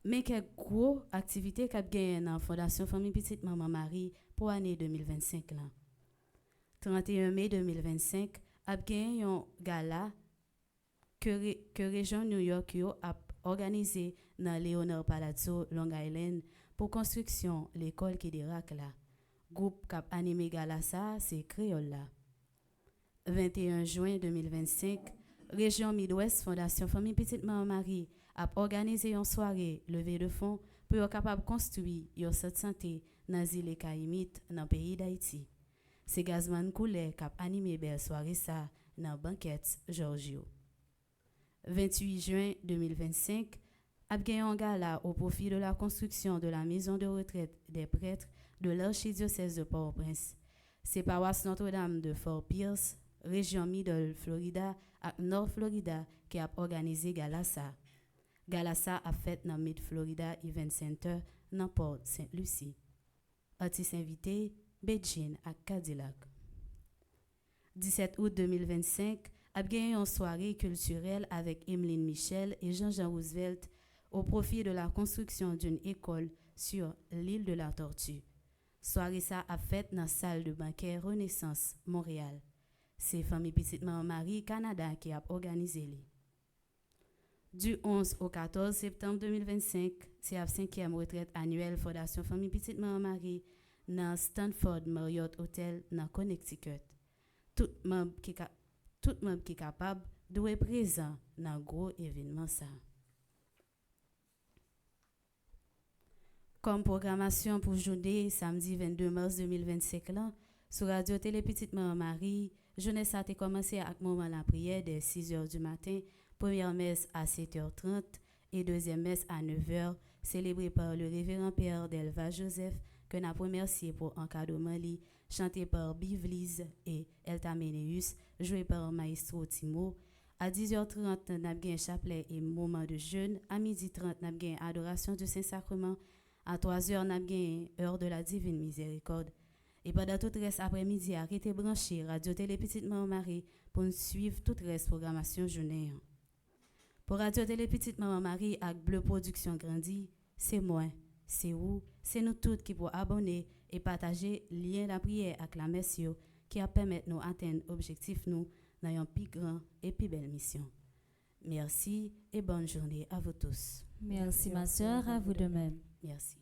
Mais quelle gros activité qu'a gagné dans Fondation Famille Petite Maman Marie pour l'année 2025 là. 31 mai 2025 a gagné un gala que région New York a organisé dans Leonard Palazzo Long Island pour construction l'école qui déraque là. Groupe cap animé gala ça c'est Créole là. 21 juin 2025 région Midwest Fondation Famille Petite Maman Marie a organisé une soirée levée de fonds pour être capable de construire un centre de santé dans l'île Caïmite dans le pays d'Haïti. C'est Gazman Koulet qui a animé belle soirée ça dans banquette Giorgio. 28 juin 2025 a gagné un gala au profit de la construction de la maison de retraite des prêtres de l'archidiocèse de Port-au-Prince. C'est paroisse Notre-Dame de Fort Pierce, région Middle Florida et North Florida qui a organisé gala ça. Gala ça a fait dans Mid Florida Event Center dans Port Saint-Lucie. Artistes invités Beijing à Cadillac. 17 août 2025 a gagné une soirée culturelle avec Emeline Michel et Jean-Jean Roosevelt au profit de la construction d'une école sur l'île de la Tortue. Soirée ça a fait dans la salle de banquet Renaissance Montréal. C'est Famille Petite Maman Marie Canada qui a organisé les. Du 11 au 14 septembre 2025, c'est la 5e retraite annuelle Fondation Famille Petite Maman Marie dans Stanford Marriott Hotel dans Connecticut. Tout membre qui est capable doit être présent dans gros événement ça. Comme programmation pour journée samedi 22 mars 2025 là, sur Radio Télé Petite Maman Marie, jeunesse a été commencé avec moment la prière dès 6h du matin, première messe à 7h30 et deuxième messe à 9h, célébrée par le révérend Père Delva Joseph, que nous remercié pour encadrement li, chanté par Bivlise et Eltameneus, joué par Maestro Timo. À 10h30, nous avons un chapelet et moment de jeûne. À 12h30, nous avons adoration du Saint-Sacrement. À 3h, nous avons heure de la Divine Miséricorde. Et pendant tout le reste après-midi, arrêtez branché Radio Télé Petite Maman Marie pour suivre toute reste programmation journée. Pour Radio Télé Petite Maman Marie avec Bleu Production Grandi, c'est moi, c'est vous, c'est nous toutes qui pour abonner et partager lien la prière avec la messe qui a permettre nous atteindre objectif nous dans une plus grande et plus belle mission. Merci et bonne journée à vous tous. Merci ma sœur, à vous de même. Merci.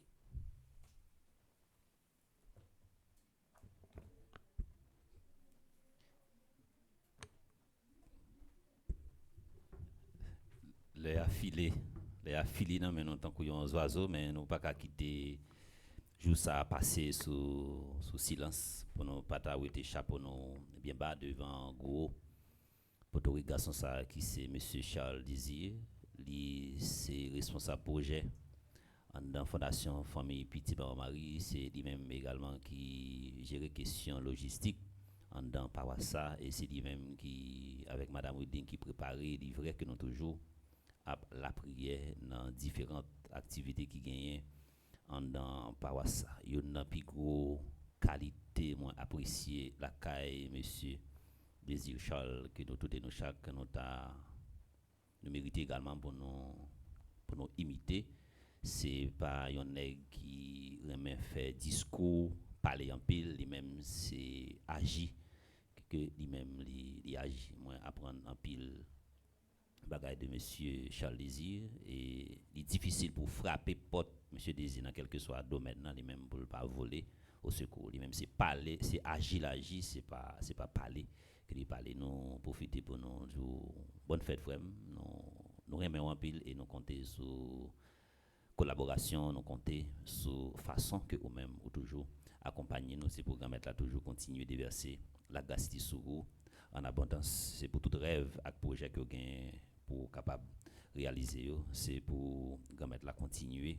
Les affilés non mais nous tant que yon oiseaux mais nous pas qu'à quitter jour ça passer sous silence pour nous pas t'arrêter chapeau nous bien bas devant gros pour garçon ça qui c'est monsieur Charles Désir, lui c'est responsable projet dans Fondation Famille Petite Maman Marie, c'est lui-même également qui gère question logistique dans Paroissa et c'est lui-même qui avec madame Wooding qui prépare livrer que nous toujours à la prière dans différentes activités qui gagnent dans Paroissa. Il y a une plus grosse qualité moi apprécier la caille monsieur Désir Charles que nous tous et nous chaque nous méritons également pour nous imiter. C'est pas un nèg qui remet fait discours parler en pile, lui même c'est agir que lui-même il agit. Moi apprendre en pile bagaille de monsieur Charles Désir et il est difficile pour frapper porte monsieur Désir dans quel que soit domaine là, lui-même pour pas voler au secours. Lui-même c'est parler, c'est agir, c'est pas parler. Que lui parler, nous profiter pour nous bonne fête frère, nous remercions en pile et nous compter sur collaboration, nous compter sur façon que vous-même ou toujours accompagner nous ces programmes là toujours continuer de verser la grâce sur vous en abondance. C'est pour tout rêve et projet que vous gagnez pour capable réaliser, c'est pour mettre la continuer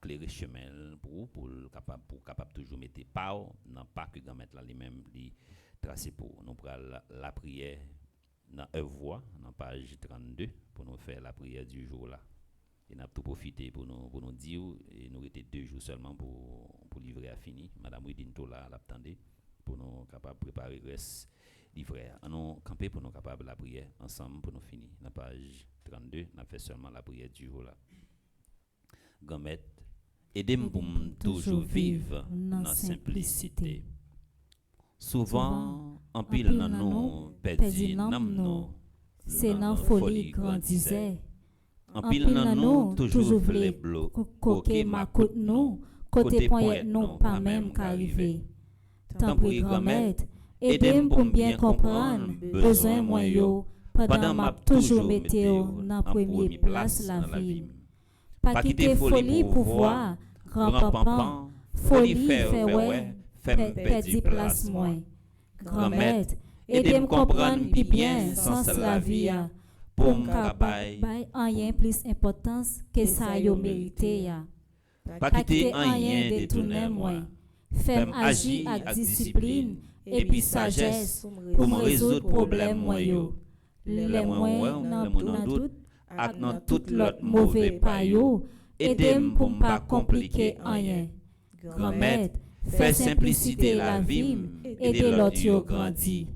clairer chemin pour capable toujours mettre pas non pas que mettre là lui-même li tracer pour nous prendre la prière dans voix dans page 32 pour nous faire la prière du jour là. Et n'a tout profiter pour nous dire et nous était 2 jours seulement pour livrer à fini. Madame Widinto là l'attendait pour nous capable préparer reste livrer. On camper pour nous capable la prière ensemble pour nous finir. Dans page 32, on a fait seulement la prière du jour là. Gamet, aidez-moi pour toujours vivre dans simplicité. Souvent, en pile dans nous perdu dans nous. C'est dans folie grandissait. En pile dans nous toujours voulait coquer ma côte nous, côté point non pas même qu'arriver. Tant pour grand-mère, aidez-moi pour bien comprendre besoin moi yo pendant m'a toujours météo dans première place la vie. Pas quitter folie pour voir grand-papa, folie fait ouais, fait perdre place moi. Grand-mère, aidez-moi comprendre plus bien sens la vie pour m'capable rien plus importance que ça yo mérité ya. Pas quitter rien détourner moi. Femme agir avec discipline et puis sagesse pour me résoudre problème moi yo. Les moins dans doute ak dans tout l'autre mauvais pas yo, aidez-moi pour pas compliquer rien. Grand-mère, fait simplicité la vie, aider l'autre yo grandi.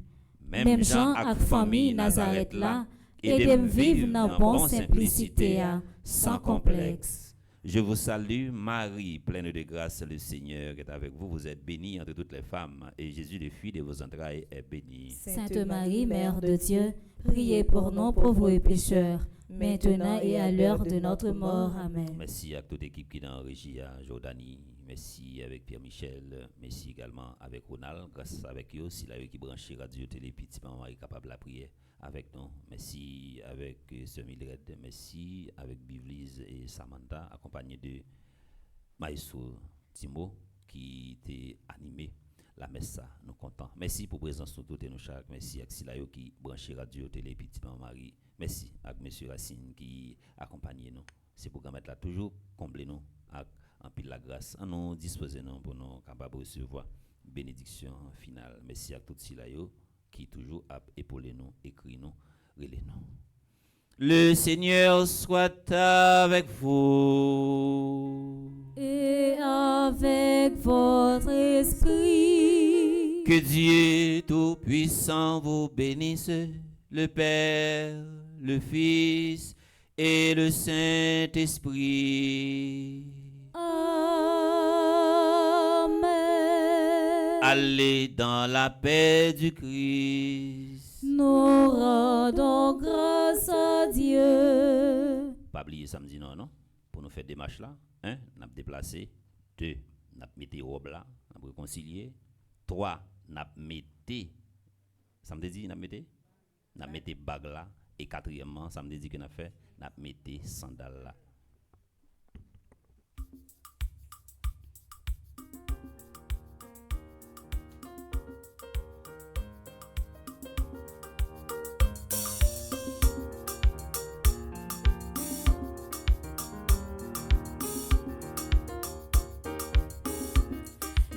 Même gens ak famille Nazareth là, aidez-moi vivre dans bonne simplicité sans complexe. Je vous salue, Marie, pleine de grâce, le Seigneur est avec vous. Vous êtes bénie entre toutes les femmes, et Jésus, le fruit de vos entrailles, est béni. Sainte Marie, Mère de Dieu, priez pour nous pauvres et pécheurs, maintenant et à l'heure de notre mort. Amen. Merci à toute l'équipe qui est en régie, à Jordanie. Merci avec Pierre-Michel. Merci également avec Ronald. Grâce avec eux, si la qui branche Radio Télé, petit maman est capable de la prier avec nous. Merci avec Sœur Mildred. Merci avec Bivlise et Samantha, accompagné de Maïsou Timo qui était animé la messe. Nous contents. Merci pour présence de toutes et nous chaque. Merci à Silayo qui branche Radio Télé, petit maman Marie. Merci à Monsieur Racine qui accompagne nous. C'est pour mettre là toujours combler nous en pile la grâce. Nous disposer nous pour nous capables de recevoir bénédiction finale. Merci à toutes Silayo qui toujours a épaulé nous, écrit nous, relais nous. Le Seigneur soit avec vous. Et avec votre esprit. Que Dieu Tout-Puissant vous bénisse, le Père, le Fils et le Saint-Esprit. Amen. Allez dans la paix du Christ. Nous rendons grâce à Dieu. Pas oublier samedi non? Pour nous faire des marches là, hein? Nous avons déplacé. 2, nous avons mis robe là, nous avons réconcilié. 3, nous avons mis samedi dit nous avons mis bague là. Et 4e, samedi dit que nous avons fait, nous avons mis sandales là.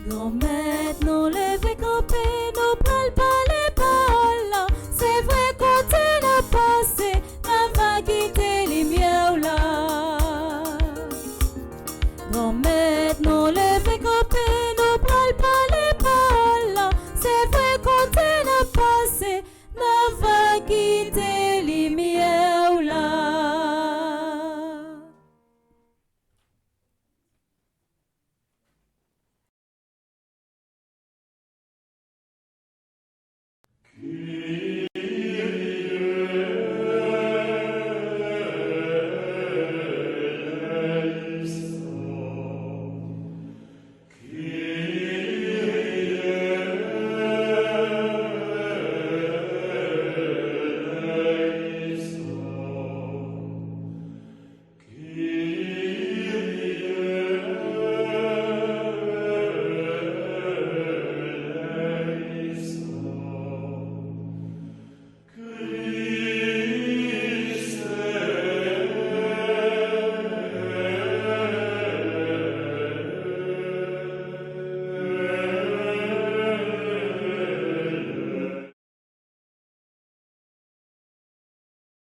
Grand-mère, nous lever camper, nous pral pas